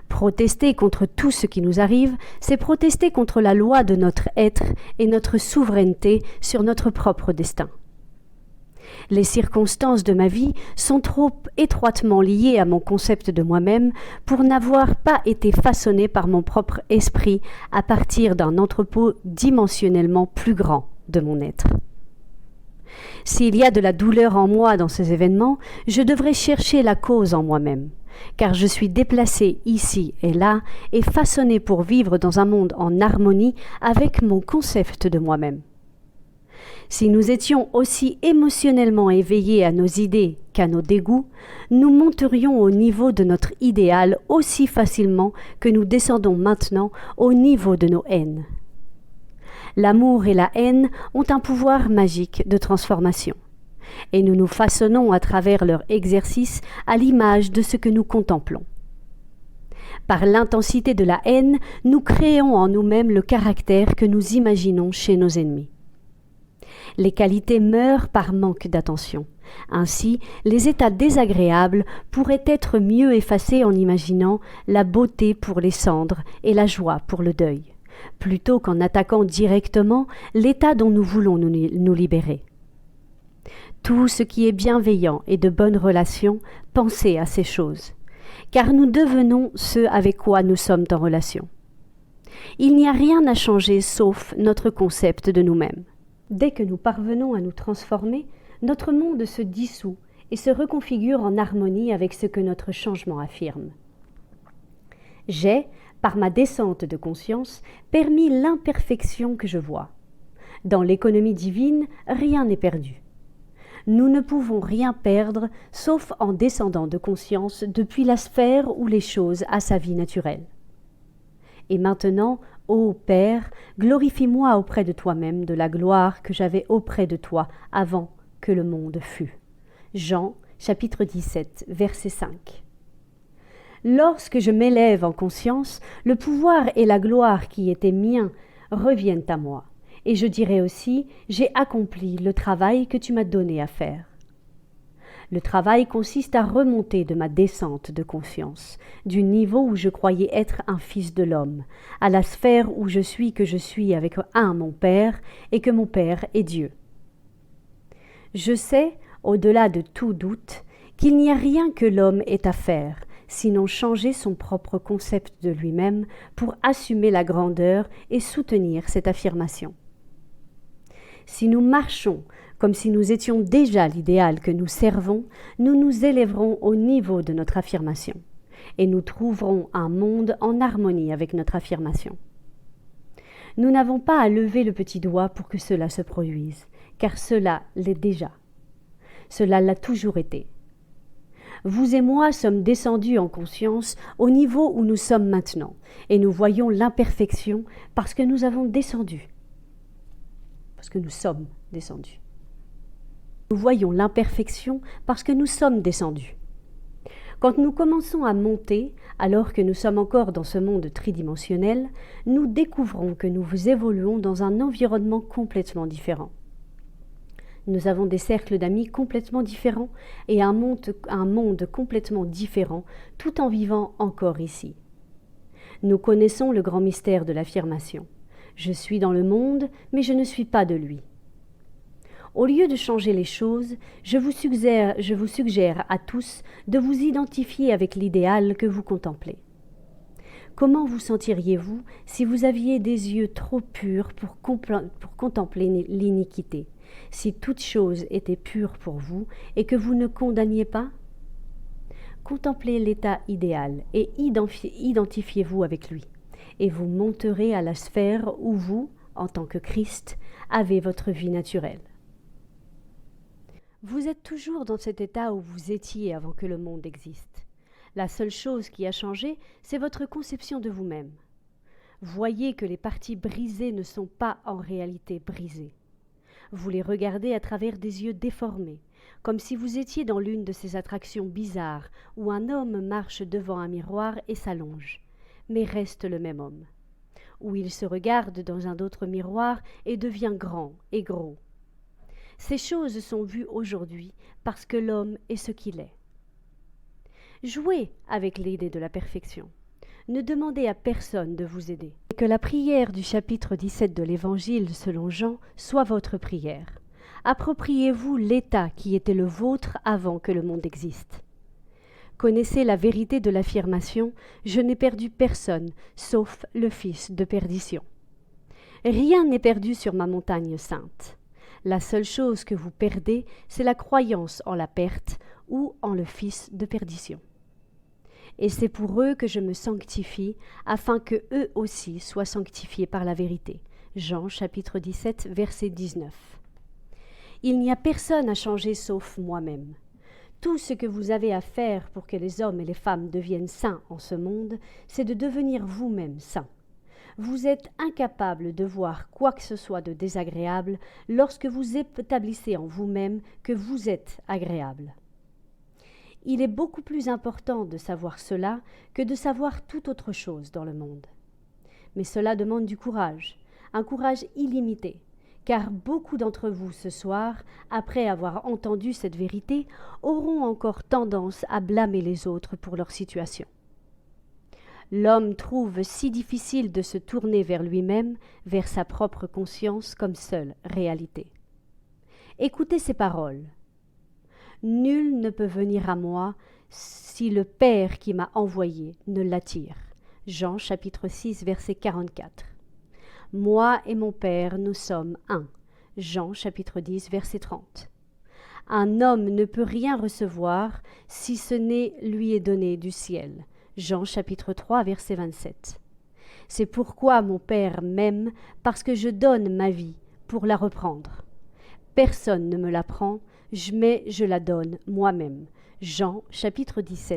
Protester contre tout ce qui nous arrive, c'est protester contre la loi de notre être et notre souveraineté sur notre propre destin. Les circonstances de ma vie sont trop étroitement liées à mon concept de moi-même pour n'avoir pas été façonnées par mon propre esprit à partir d'un entrepôt dimensionnellement plus grand de mon être. S'il y a de la douleur en moi dans ces événements, je devrais chercher la cause en moi-même, car je suis déplacée ici et là et façonnée pour vivre dans un monde en harmonie avec mon concept de moi-même. Si nous étions aussi émotionnellement éveillés à nos idées qu'à nos dégoûts, nous monterions au niveau de notre idéal aussi facilement que nous descendons maintenant au niveau de nos haines. L'amour et la haine ont un pouvoir magique de transformation, et nous nous façonnons à travers leur exercice à l'image de ce que nous contemplons. Par l'intensité de la haine, nous créons en nous-mêmes le caractère que nous imaginons chez nos ennemis. Les qualités meurent par manque d'attention. Ainsi, les états désagréables pourraient être mieux effacés en imaginant la beauté pour les cendres et la joie pour le deuil, plutôt qu'en attaquant directement l'état dont nous voulons nous libérer. Tout ce qui est bienveillant et de bonnes relations, pensez à ces choses, car nous devenons ceux avec quoi nous sommes en relation. Il n'y a rien à changer sauf notre concept de nous-mêmes. Dès que nous parvenons à nous transformer, notre monde se dissout et se reconfigure en harmonie avec ce que notre changement affirme. J'ai, par ma descente de conscience, permis l'imperfection que je vois. Dans l'économie divine, rien n'est perdu. Nous ne pouvons rien perdre, sauf en descendant de conscience depuis la sphère où les choses a sa vie naturelle. Et maintenant, ô Père, glorifie-moi auprès de toi-même de la gloire que j'avais auprès de toi avant que le monde fût. Jean, chapitre 17, verset 5. Lorsque je m'élève en conscience, le pouvoir et la gloire qui étaient miens reviennent à moi. Et je dirai aussi, j'ai accompli le travail que tu m'as donné à faire. Le travail consiste à remonter de ma descente de conscience, du niveau où je croyais être un fils de l'homme, à la sphère où je suis que je suis avec mon Père et que mon Père est Dieu. Je sais, au-delà de tout doute, qu'il n'y a rien que l'homme ait à faire, sinon changer son propre concept de lui-même pour assumer la grandeur et soutenir cette affirmation. Si nous marchons comme si nous étions déjà l'idéal que nous servons, nous nous élèverons au niveau de notre affirmation et nous trouverons un monde en harmonie avec notre affirmation. Nous n'avons pas à lever le petit doigt pour que cela se produise, car cela l'est déjà. Cela l'a toujours été. Vous et moi sommes descendus en conscience au niveau où nous sommes maintenant, et nous voyons l'imperfection parce que nous avons descendu. Parce que nous sommes descendus. Nous voyons l'imperfection parce que nous sommes descendus. Quand nous commençons à monter, alors que nous sommes encore dans ce monde tridimensionnel, nous découvrons que nous évoluons dans un environnement complètement différent. Nous avons des cercles d'amis complètement différents et un monde complètement différent, tout en vivant encore ici. Nous connaissons le grand mystère de l'affirmation. Je suis dans le monde, mais je ne suis pas de lui. Au lieu de changer les choses, je vous suggère à tous de vous identifier avec l'idéal que vous contemplez. Comment vous sentiriez-vous si vous aviez des yeux trop purs pour contempler l'iniquité, si toute chose était pure pour vous et que vous ne condamniez pas? Contemplez l'état idéal et identifiez-vous avec lui, et vous monterez à la sphère où vous, en tant que Christ, avez votre vie naturelle. Vous êtes toujours dans cet état où vous étiez avant que le monde existe. La seule chose qui a changé, c'est votre conception de vous-même. Voyez que les parties brisées ne sont pas en réalité brisées. Vous les regardez à travers des yeux déformés, comme si vous étiez dans l'une de ces attractions bizarres où un homme marche devant un miroir et s'allonge, mais reste le même homme. Où il se regarde dans un autre miroir et devient grand et gros. Ces choses sont vues aujourd'hui parce que l'homme est ce qu'il est. Jouez avec l'idée de la perfection. Ne demandez à personne de vous aider. Et que la prière du chapitre 17 de l'Évangile selon Jean soit votre prière. Appropriez-vous l'état qui était le vôtre avant que le monde existe. Connaissez la vérité de l'affirmation « Je n'ai perdu personne, sauf le fils de perdition ». Rien n'est perdu sur ma montagne sainte. La seule chose que vous perdez, c'est la croyance en la perte ou en le fils de perdition. Et c'est pour eux que je me sanctifie, afin que eux aussi soient sanctifiés par la vérité. Jean chapitre 17, verset 19. Il n'y a personne à changer sauf moi-même. Tout ce que vous avez à faire pour que les hommes et les femmes deviennent saints en ce monde, c'est de devenir vous-même saints. Vous êtes incapable de voir quoi que ce soit de désagréable lorsque vous établissez en vous-même que vous êtes agréable. Il est beaucoup plus important de savoir cela que de savoir toute autre chose dans le monde. Mais cela demande du courage, un courage illimité, car beaucoup d'entre vous ce soir, après avoir entendu cette vérité, auront encore tendance à blâmer les autres pour leur situation. L'homme trouve si difficile de se tourner vers lui-même, vers sa propre conscience comme seule réalité. Écoutez ces paroles. Nul ne peut venir à moi si le Père qui m'a envoyé ne l'attire. Jean chapitre 6 verset 44. Moi et mon Père nous sommes un. Jean chapitre 10 verset 30. Un homme ne peut rien recevoir si ce n'est lui est donné du ciel. Jean chapitre 3 verset 27. C'est pourquoi mon Père m'aime, parce que je donne ma vie pour la reprendre. Personne ne me la prend, mais je la donne moi-même. Jean chapitre 10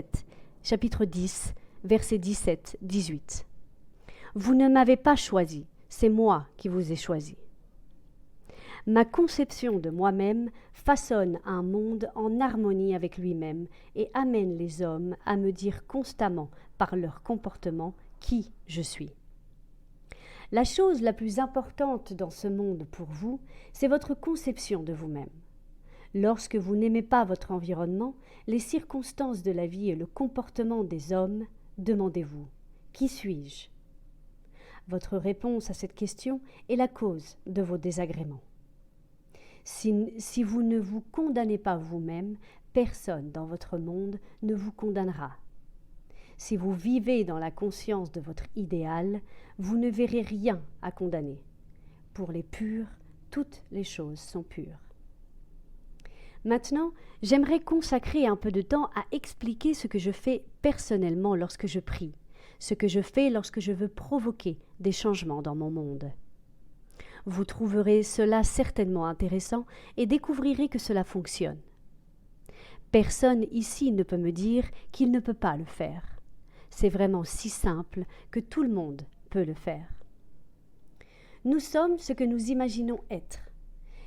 verset 17-18. Vous ne m'avez pas choisi, c'est moi qui vous ai choisi. Ma conception de moi-même façonne un monde en harmonie avec lui-même et amène les hommes à me dire constamment par leur comportement qui je suis. La chose la plus importante dans ce monde pour vous, c'est votre conception de vous-même. Lorsque vous n'aimez pas votre environnement, les circonstances de la vie et le comportement des hommes, demandez-vous « Qui suis-je » Votre réponse à cette question est la cause de vos désagréments. Si vous ne vous condamnez pas vous-même, personne dans votre monde ne vous condamnera. Si vous vivez dans la conscience de votre idéal, vous ne verrez rien à condamner. Pour les purs, toutes les choses sont pures. Maintenant, j'aimerais consacrer un peu de temps à expliquer ce que je fais personnellement lorsque je prie, ce que je fais lorsque je veux provoquer des changements dans mon monde. Vous trouverez cela certainement intéressant et découvrirez que cela fonctionne. Personne ici ne peut me dire qu'il ne peut pas le faire. C'est vraiment si simple que tout le monde peut le faire. Nous sommes ce que nous imaginons être.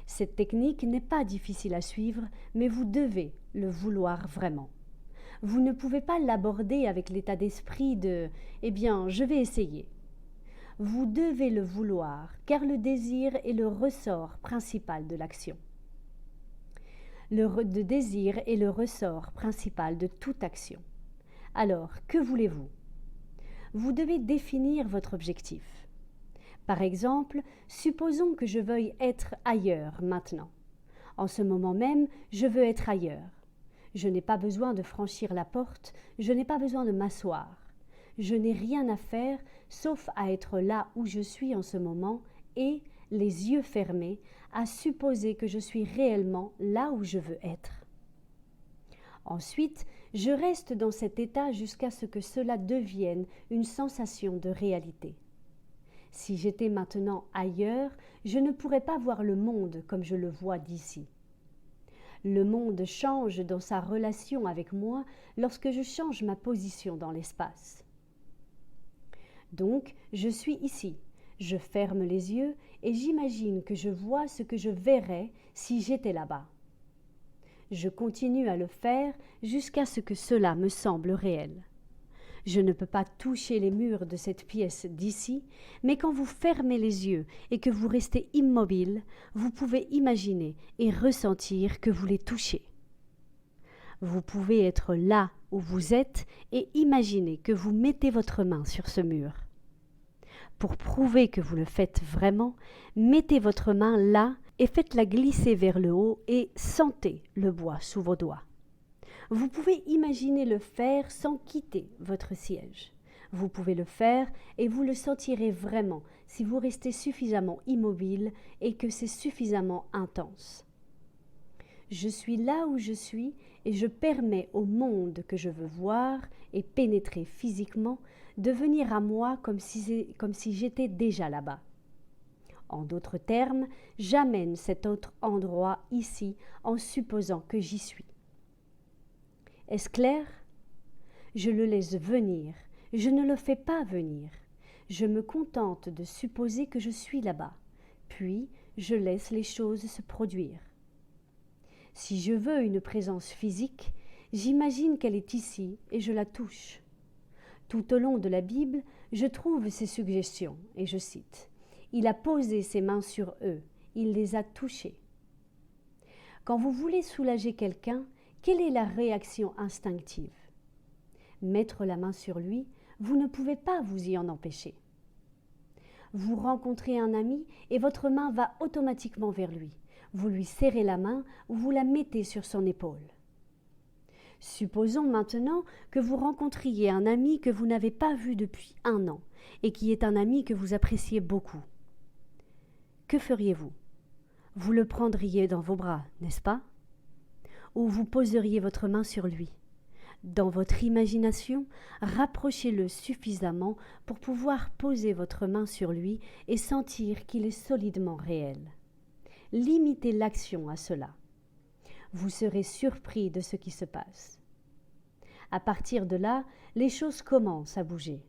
Cette technique n'est pas difficile à suivre, mais vous devez le vouloir vraiment. Vous ne pouvez pas l'aborder avec l'état d'esprit de « Eh bien, je vais essayer ». Vous devez le vouloir, car le désir est le ressort principal de l'action. Le désir est le ressort principal de toute action. Alors, que voulez-vous? Vous devez définir votre objectif. Par exemple, supposons que je veuille être ailleurs maintenant. En ce moment même, je veux être ailleurs. Je n'ai pas besoin de franchir la porte, je n'ai pas besoin de m'asseoir. Je n'ai rien à faire sauf à être là où je suis en ce moment et, les yeux fermés, à supposer que je suis réellement là où je veux être. Ensuite, je reste dans cet état jusqu'à ce que cela devienne une sensation de réalité. Si j'étais maintenant ailleurs, je ne pourrais pas voir le monde comme je le vois d'ici. Le monde change dans sa relation avec moi lorsque je change ma position dans l'espace. Donc, je suis ici, je ferme les yeux et j'imagine que je vois ce que je verrais si j'étais là-bas. Je continue à le faire jusqu'à ce que cela me semble réel. Je ne peux pas toucher les murs de cette pièce d'ici, mais quand vous fermez les yeux et que vous restez immobile, vous pouvez imaginer et ressentir que vous les touchez. Vous pouvez être là où vous êtes et imaginer que vous mettez votre main sur ce mur. Pour prouver que vous le faites vraiment, mettez votre main là et faites-la glisser vers le haut et sentez le bois sous vos doigts. Vous pouvez imaginer le faire sans quitter votre siège. Vous pouvez le faire et vous le sentirez vraiment si vous restez suffisamment immobile et que c'est suffisamment intense. Je suis là où je suis et je permets au monde que je veux voir et pénétrer physiquement de venir à moi comme si j'étais déjà là-bas. En d'autres termes, j'amène cet autre endroit ici en supposant que j'y suis. Est-ce clair? Je le laisse venir, je ne le fais pas venir. Je me contente de supposer que je suis là-bas, puis je laisse les choses se produire. Si je veux une présence physique, j'imagine qu'elle est ici et je la touche. Tout au long de la Bible, je trouve ces suggestions, et je cite « Il a posé ses mains sur eux, il les a touchés ». Quand vous voulez soulager quelqu'un, quelle est la réaction instinctive? Mettre la main sur lui, vous ne pouvez pas vous y en empêcher. Vous rencontrez un ami et votre main va automatiquement vers lui. Vous lui serrez la main ou vous la mettez sur son épaule. Supposons maintenant que vous rencontriez un ami que vous n'avez pas vu depuis 1 an et qui est un ami que vous appréciez beaucoup. Que feriez-vous? Vous le prendriez dans vos bras, n'est-ce pas? Ou vous poseriez votre main sur lui. Dans votre imagination, rapprochez-le suffisamment pour pouvoir poser votre main sur lui et sentir qu'il est solidement réel. Limitez l'action à cela. Vous serez surpris de ce qui se passe. À partir de là, les choses commencent à bouger.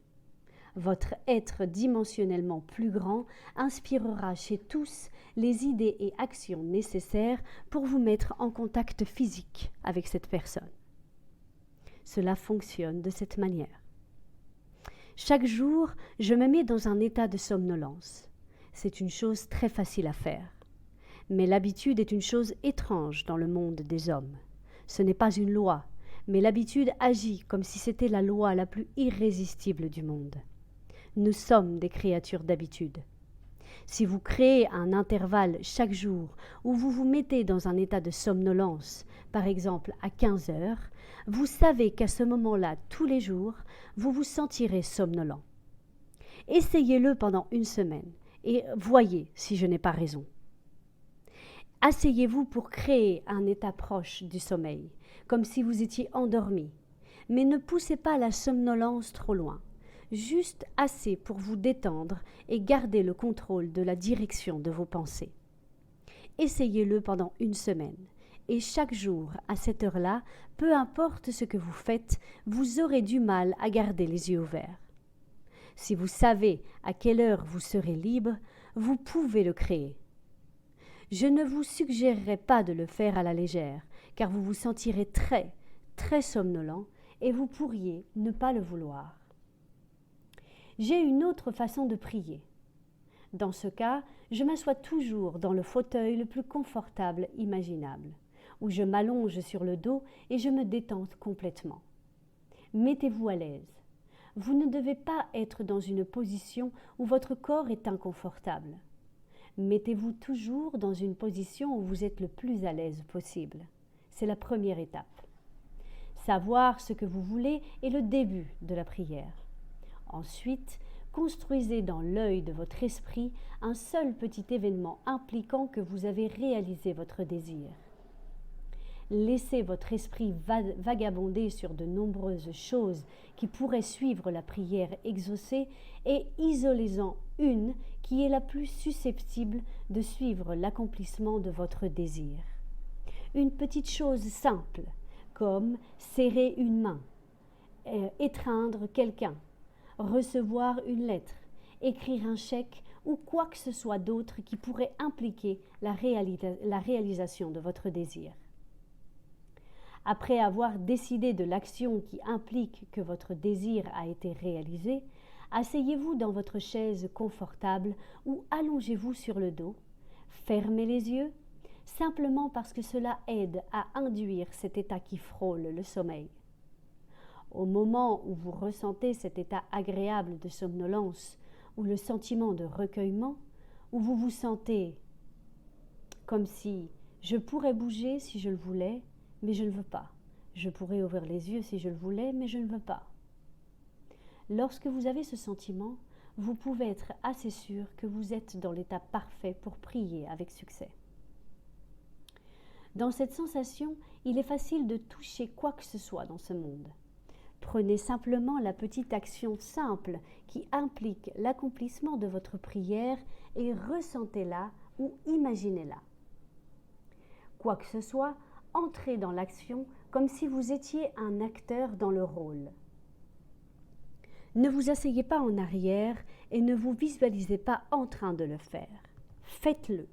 Votre être dimensionnellement plus grand inspirera chez tous les idées et actions nécessaires pour vous mettre en contact physique avec cette personne. Cela fonctionne de cette manière. Chaque jour, je me mets dans un état de somnolence. C'est une chose très facile à faire. Mais l'habitude est une chose étrange dans le monde des hommes. Ce n'est pas une loi, mais l'habitude agit comme si c'était la loi la plus irrésistible du monde. Nous sommes des créatures d'habitude. Si vous créez un intervalle chaque jour où vous vous mettez dans un état de somnolence, par exemple à 15 heures, vous savez qu'à ce moment-là, tous les jours, vous vous sentirez somnolent. Essayez-le pendant 1 semaine et voyez si je n'ai pas raison. Asseyez-vous pour créer un état proche du sommeil, comme si vous étiez endormi. Mais ne poussez pas la somnolence trop loin, juste assez pour vous détendre et garder le contrôle de la direction de vos pensées. Essayez-le pendant 1 semaine, et chaque jour, à cette heure-là, peu importe ce que vous faites, vous aurez du mal à garder les yeux ouverts. Si vous savez à quelle heure vous serez libre, vous pouvez le créer. Je ne vous suggérerai pas de le faire à la légère, car vous vous sentirez très, très somnolent et vous pourriez ne pas le vouloir. J'ai une autre façon de prier. Dans ce cas, je m'assois toujours dans le fauteuil le plus confortable imaginable, où je m'allonge sur le dos et je me détends complètement. Mettez-vous à l'aise. Vous ne devez pas être dans une position où votre corps est inconfortable. Mettez-vous toujours dans une position où vous êtes le plus à l'aise possible. C'est la première étape. Savoir ce que vous voulez est le début de la prière. Ensuite, construisez dans l'œil de votre esprit un seul petit événement impliquant que vous avez réalisé votre désir. Laissez votre esprit vagabonder sur de nombreuses choses qui pourraient suivre la prière exaucée et isolez-en une qui est la plus susceptible de suivre l'accomplissement de votre désir. Une petite chose simple, comme serrer une main, étreindre quelqu'un, recevoir une lettre, écrire un chèque ou quoi que ce soit d'autre qui pourrait impliquer la réalisation de votre désir. Après avoir décidé de l'action qui implique que votre désir a été réalisé, asseyez-vous dans votre chaise confortable ou allongez-vous sur le dos, fermez les yeux, simplement parce que cela aide à induire cet état qui frôle le sommeil. Au moment où vous ressentez cet état agréable de somnolence ou le sentiment de recueillement, où vous vous sentez comme si je pourrais bouger si je le voulais, mais je ne veux pas. Je pourrais ouvrir les yeux si je le voulais, mais je ne veux pas. Lorsque vous avez ce sentiment, vous pouvez être assez sûr que vous êtes dans l'état parfait pour prier avec succès. Dans cette sensation, il est facile de toucher quoi que ce soit dans ce monde. Prenez simplement la petite action simple qui implique l'accomplissement de votre prière et ressentez-la ou imaginez-la. Quoi que ce soit, entrez dans l'action comme si vous étiez un acteur dans le rôle. Ne vous asseyez pas en arrière et ne vous visualisez pas en train de le faire. Faites-le.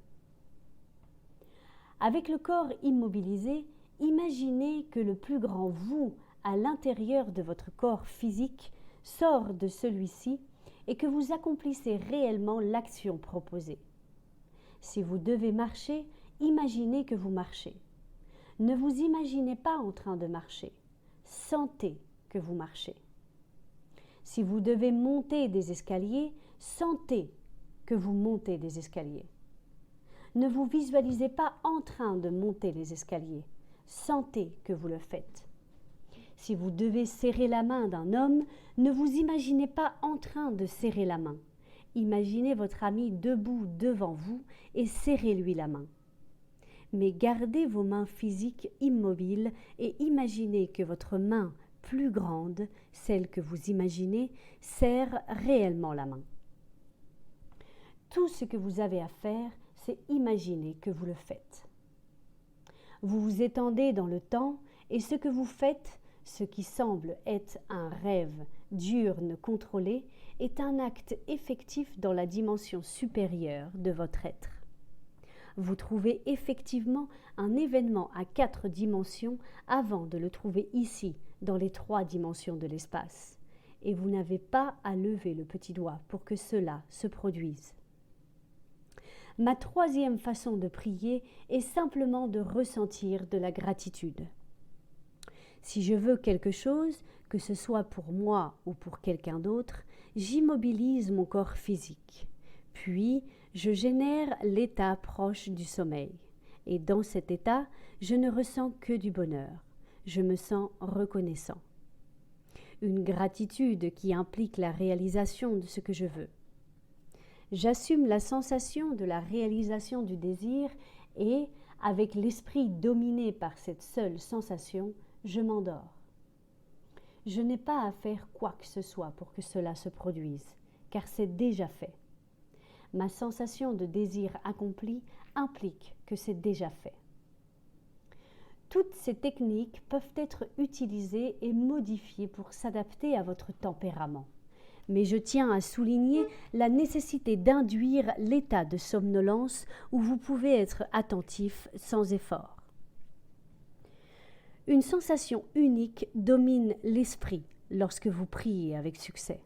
Avec le corps immobilisé, imaginez que le plus grand vous à l'intérieur de votre corps physique sort de celui-ci et que vous accomplissez réellement l'action proposée. Si vous devez marcher, imaginez que vous marchez. Ne vous imaginez pas en train de marcher. Sentez que vous marchez. Si vous devez monter des escaliers, sentez que vous montez des escaliers. Ne vous visualisez pas en train de monter les escaliers. Sentez que vous le faites. Si vous devez serrer la main d'un homme, ne vous imaginez pas en train de serrer la main. Imaginez votre ami debout devant vous et serrez-lui la main. Mais gardez vos mains physiques immobiles et imaginez que votre main plus grande, celle que vous imaginez, serre réellement la main. Tout ce que vous avez à faire, c'est imaginer que vous le faites. Vous vous étendez dans le temps et ce que vous faites, ce qui semble être un rêve diurne contrôlé, est un acte effectif dans la dimension supérieure de votre être. Vous trouvez effectivement un événement à 4 dimensions avant de le trouver ici, dans les 3 dimensions de l'espace. Et vous n'avez pas à lever le petit doigt pour que cela se produise. Ma 3e façon de prier est simplement de ressentir de la gratitude. Si je veux quelque chose, que ce soit pour moi ou pour quelqu'un d'autre, j'immobilise mon corps physique. Puis, je génère l'état proche du sommeil. Et dans cet état, je ne ressens que du bonheur. Je me sens reconnaissant. Une gratitude qui implique la réalisation de ce que je veux. J'assume la sensation de la réalisation du désir et, avec l'esprit dominé par cette seule sensation, je m'endors. Je n'ai pas à faire quoi que ce soit pour que cela se produise, car c'est déjà fait. Ma sensation de désir accompli implique que c'est déjà fait. Toutes ces techniques peuvent être utilisées et modifiées pour s'adapter à votre tempérament. Mais je tiens à souligner la nécessité d'induire l'état de somnolence où vous pouvez être attentif sans effort. Une sensation unique domine l'esprit lorsque vous priez avec succès.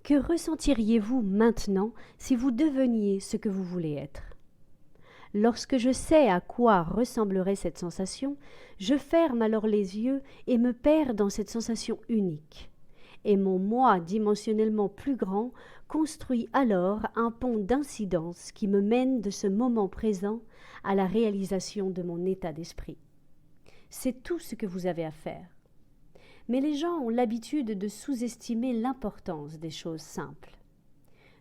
Que ressentiriez-vous maintenant si vous deveniez ce que vous voulez être? Lorsque je sais à quoi ressemblerait cette sensation, je ferme alors les yeux et me perds dans cette sensation unique. Et mon moi dimensionnellement plus grand construit alors un pont d'incidence qui me mène de ce moment présent à la réalisation de mon état d'esprit. C'est tout ce que vous avez à faire. Mais les gens ont l'habitude de sous-estimer l'importance des choses simples.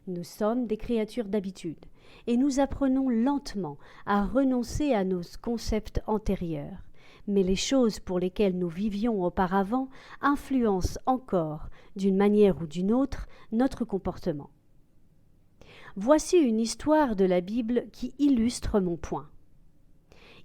Nous sommes des créatures d'habitude, et nous apprenons lentement à renoncer à nos concepts antérieurs. Mais les choses pour lesquelles nous vivions auparavant influencent encore, d'une manière ou d'une autre, notre comportement. Voici une histoire de la Bible qui illustre mon point.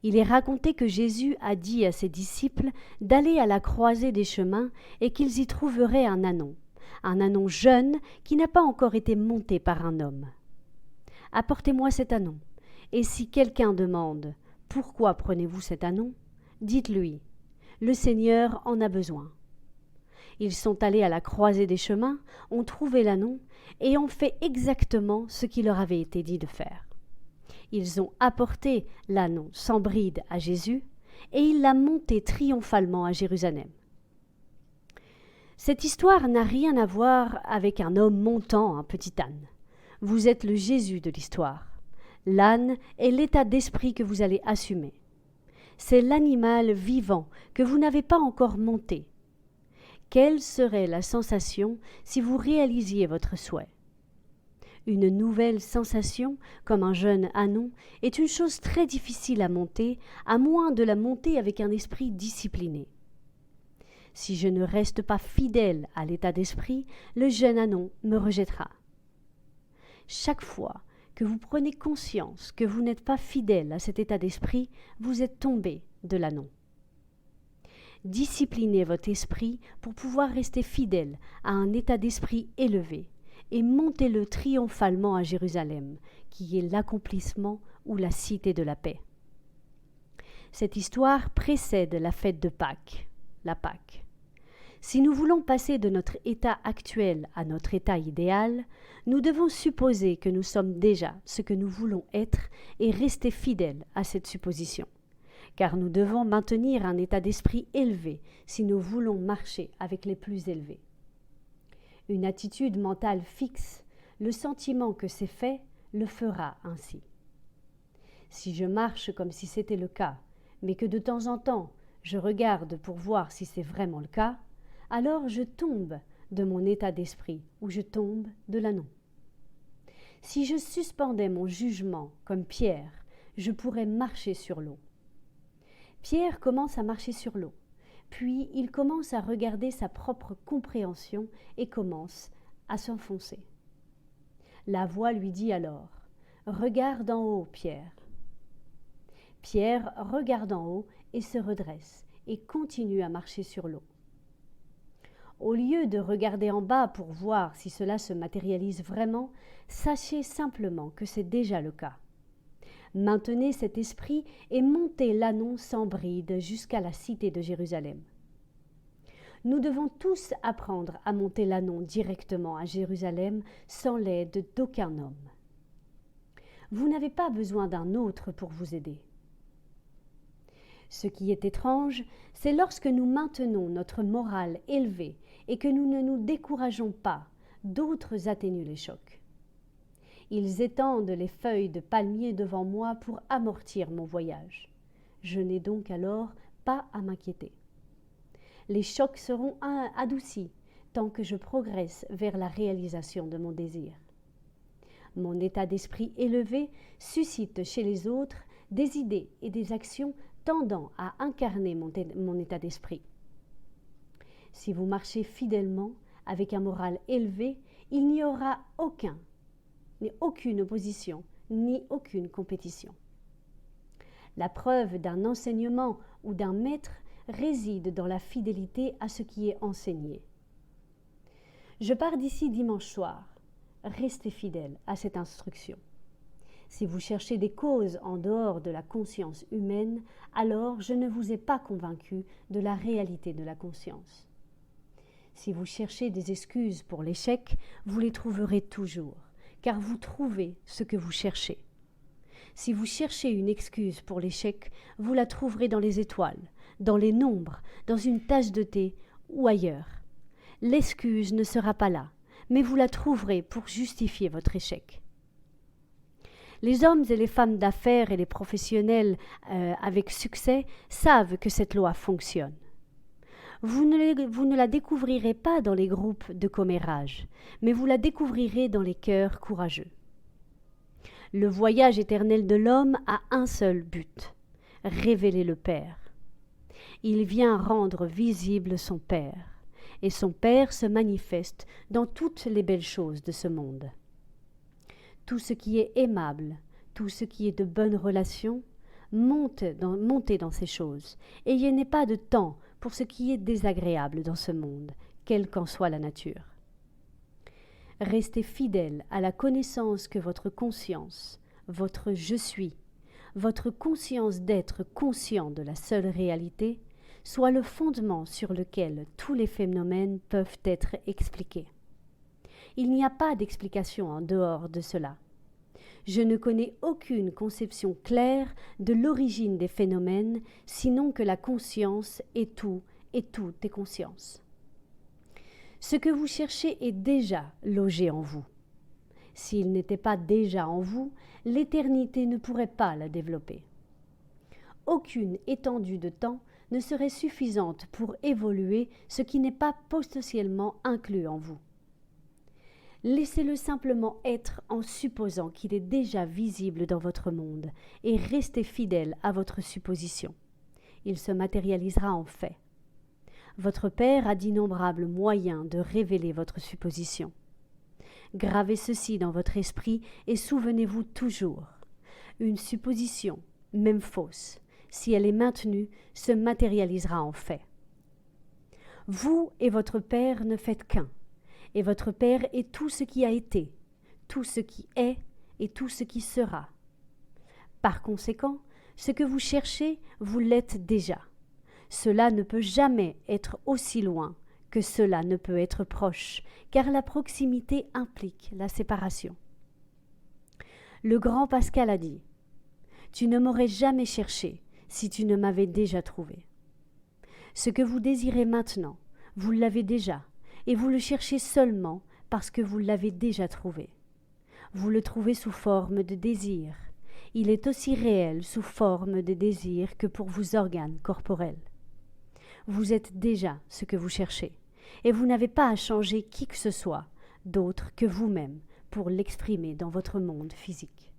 Il est raconté que Jésus a dit à ses disciples d'aller à la croisée des chemins et qu'ils y trouveraient un anon jeune qui n'a pas encore été monté par un homme. « Apportez-moi cet anon. Et si quelqu'un demande « Pourquoi prenez-vous cet anon ?» dites-lui « Le Seigneur en a besoin. » Ils sont allés à la croisée des chemins, ont trouvé l'anon et ont fait exactement ce qui leur avait été dit de faire. Ils ont apporté l'anon sans bride à Jésus et il l'a monté triomphalement à Jérusalem. Cette histoire n'a rien à voir avec un homme montant un petit âne. Vous êtes le Jésus de l'histoire. L'âne est l'état d'esprit que vous allez assumer. C'est l'animal vivant que vous n'avez pas encore monté. Quelle serait la sensation si vous réalisiez votre souhait? Une nouvelle sensation, comme un jeune anon, est une chose très difficile à monter, à moins de la monter avec un esprit discipliné. Si je ne reste pas fidèle à l'état d'esprit, le jeune anon me rejettera. Chaque fois que vous prenez conscience que vous n'êtes pas fidèle à cet état d'esprit, vous êtes tombé de l'anon. Disciplinez votre esprit pour pouvoir rester fidèle à un état d'esprit élevé et montez-le triomphalement à Jérusalem, qui est l'accomplissement ou la cité de la paix. Cette histoire précède la fête de Pâques, la Pâque. Si nous voulons passer de notre état actuel à notre état idéal, nous devons supposer que nous sommes déjà ce que nous voulons être et rester fidèles à cette supposition. Car nous devons maintenir un état d'esprit élevé si nous voulons marcher avec les plus élevés. Une attitude mentale fixe, le sentiment que c'est fait, le fera ainsi. Si je marche comme si c'était le cas, mais que de temps en temps je regarde pour voir si c'est vraiment le cas, alors je tombe de mon état d'esprit ou je tombe de l'anon. Si je suspendais mon jugement comme Pierre, je pourrais marcher sur l'eau. Pierre commence à marcher sur l'eau, puis il commence à regarder sa propre compréhension et commence à s'enfoncer. La voix lui dit alors « Regarde en haut, Pierre ». Pierre regarde en haut et se redresse et continue à marcher sur l'eau. Au lieu de regarder en bas pour voir si cela se matérialise vraiment, sachez simplement que c'est déjà le cas. Maintenez cet esprit et montez l'anon sans bride jusqu'à la cité de Jérusalem. Nous devons tous apprendre à monter l'anon directement à Jérusalem sans l'aide d'aucun homme. Vous n'avez pas besoin d'un autre pour vous aider. Ce qui est étrange, c'est lorsque nous maintenons notre morale élevée et que nous ne nous décourageons pas, d'autres atténuent les chocs. Ils étendent les feuilles de palmier devant moi pour amortir mon voyage. Je n'ai donc alors pas à m'inquiéter. Les chocs seront adoucis tant que je progresse vers la réalisation de mon désir. Mon état d'esprit élevé suscite chez les autres des idées et des actions tendant à incarner mon état d'esprit. Si vous marchez fidèlement avec un moral élevé, il n'y aura aucune opposition, ni aucune compétition. La preuve d'un enseignement ou d'un maître réside dans la fidélité à ce qui est enseigné. Je pars d'ici dimanche soir. Restez fidèles à cette instruction. Si vous cherchez des causes en dehors de la conscience humaine, alors je ne vous ai pas convaincu de la réalité de la conscience. Si vous cherchez des excuses pour l'échec, vous les trouverez toujours, car vous trouvez ce que vous cherchez. Si vous cherchez une excuse pour l'échec, vous la trouverez dans les étoiles, dans les nombres, dans une tasse de thé ou ailleurs. L'excuse ne sera pas là, mais vous la trouverez pour justifier votre échec. Les hommes et les femmes d'affaires et les professionnels avec succès savent que cette loi fonctionne. Vous ne la découvrirez pas dans les groupes de commérage, mais vous la découvrirez dans les cœurs courageux. Le voyage éternel de l'homme a un seul but, révéler le Père. Il vient rendre visible son Père, et son Père se manifeste dans toutes les belles choses de ce monde. Tout ce qui est aimable, tout ce qui est de bonnes relations, montez dans ces choses, et il n'y a pas de temps pour ce qui est désagréable dans ce monde, quelle qu'en soit la nature. Restez fidèle à la connaissance que votre conscience, votre je suis, votre conscience d'être conscient de la seule réalité, soit le fondement sur lequel tous les phénomènes peuvent être expliqués. Il n'y a pas d'explication en dehors de cela. Je ne connais aucune conception claire de l'origine des phénomènes, sinon que la conscience est tout et tout est conscience. Ce que vous cherchez est déjà logé en vous. S'il n'était pas déjà en vous, l'éternité ne pourrait pas la développer. Aucune étendue de temps ne serait suffisante pour évoluer ce qui n'est pas potentiellement inclus en vous. Laissez-le simplement être en supposant qu'il est déjà visible dans votre monde et restez fidèle à votre supposition. Il se matérialisera en fait. Votre Père a d'innombrables moyens de révéler votre supposition. Gravez ceci dans votre esprit et souvenez-vous toujours. Une supposition, même fausse, si elle est maintenue, se matérialisera en fait. Vous et votre Père ne faites qu'un. Et votre Père est tout ce qui a été, tout ce qui est et tout ce qui sera. Par conséquent, ce que vous cherchez, vous l'êtes déjà. Cela ne peut jamais être aussi loin que cela ne peut être proche, car la proximité implique la séparation. Le grand Pascal a dit « Tu ne m'aurais jamais cherché si tu ne m'avais déjà trouvé. » Ce que vous désirez maintenant, vous l'avez déjà, et vous le cherchez seulement parce que vous l'avez déjà trouvé. Vous le trouvez sous forme de désir. Il est aussi réel sous forme de désir que pour vos organes corporels. Vous êtes déjà ce que vous cherchez, et vous n'avez pas à changer qui que ce soit d'autre que vous-même pour l'exprimer dans votre monde physique.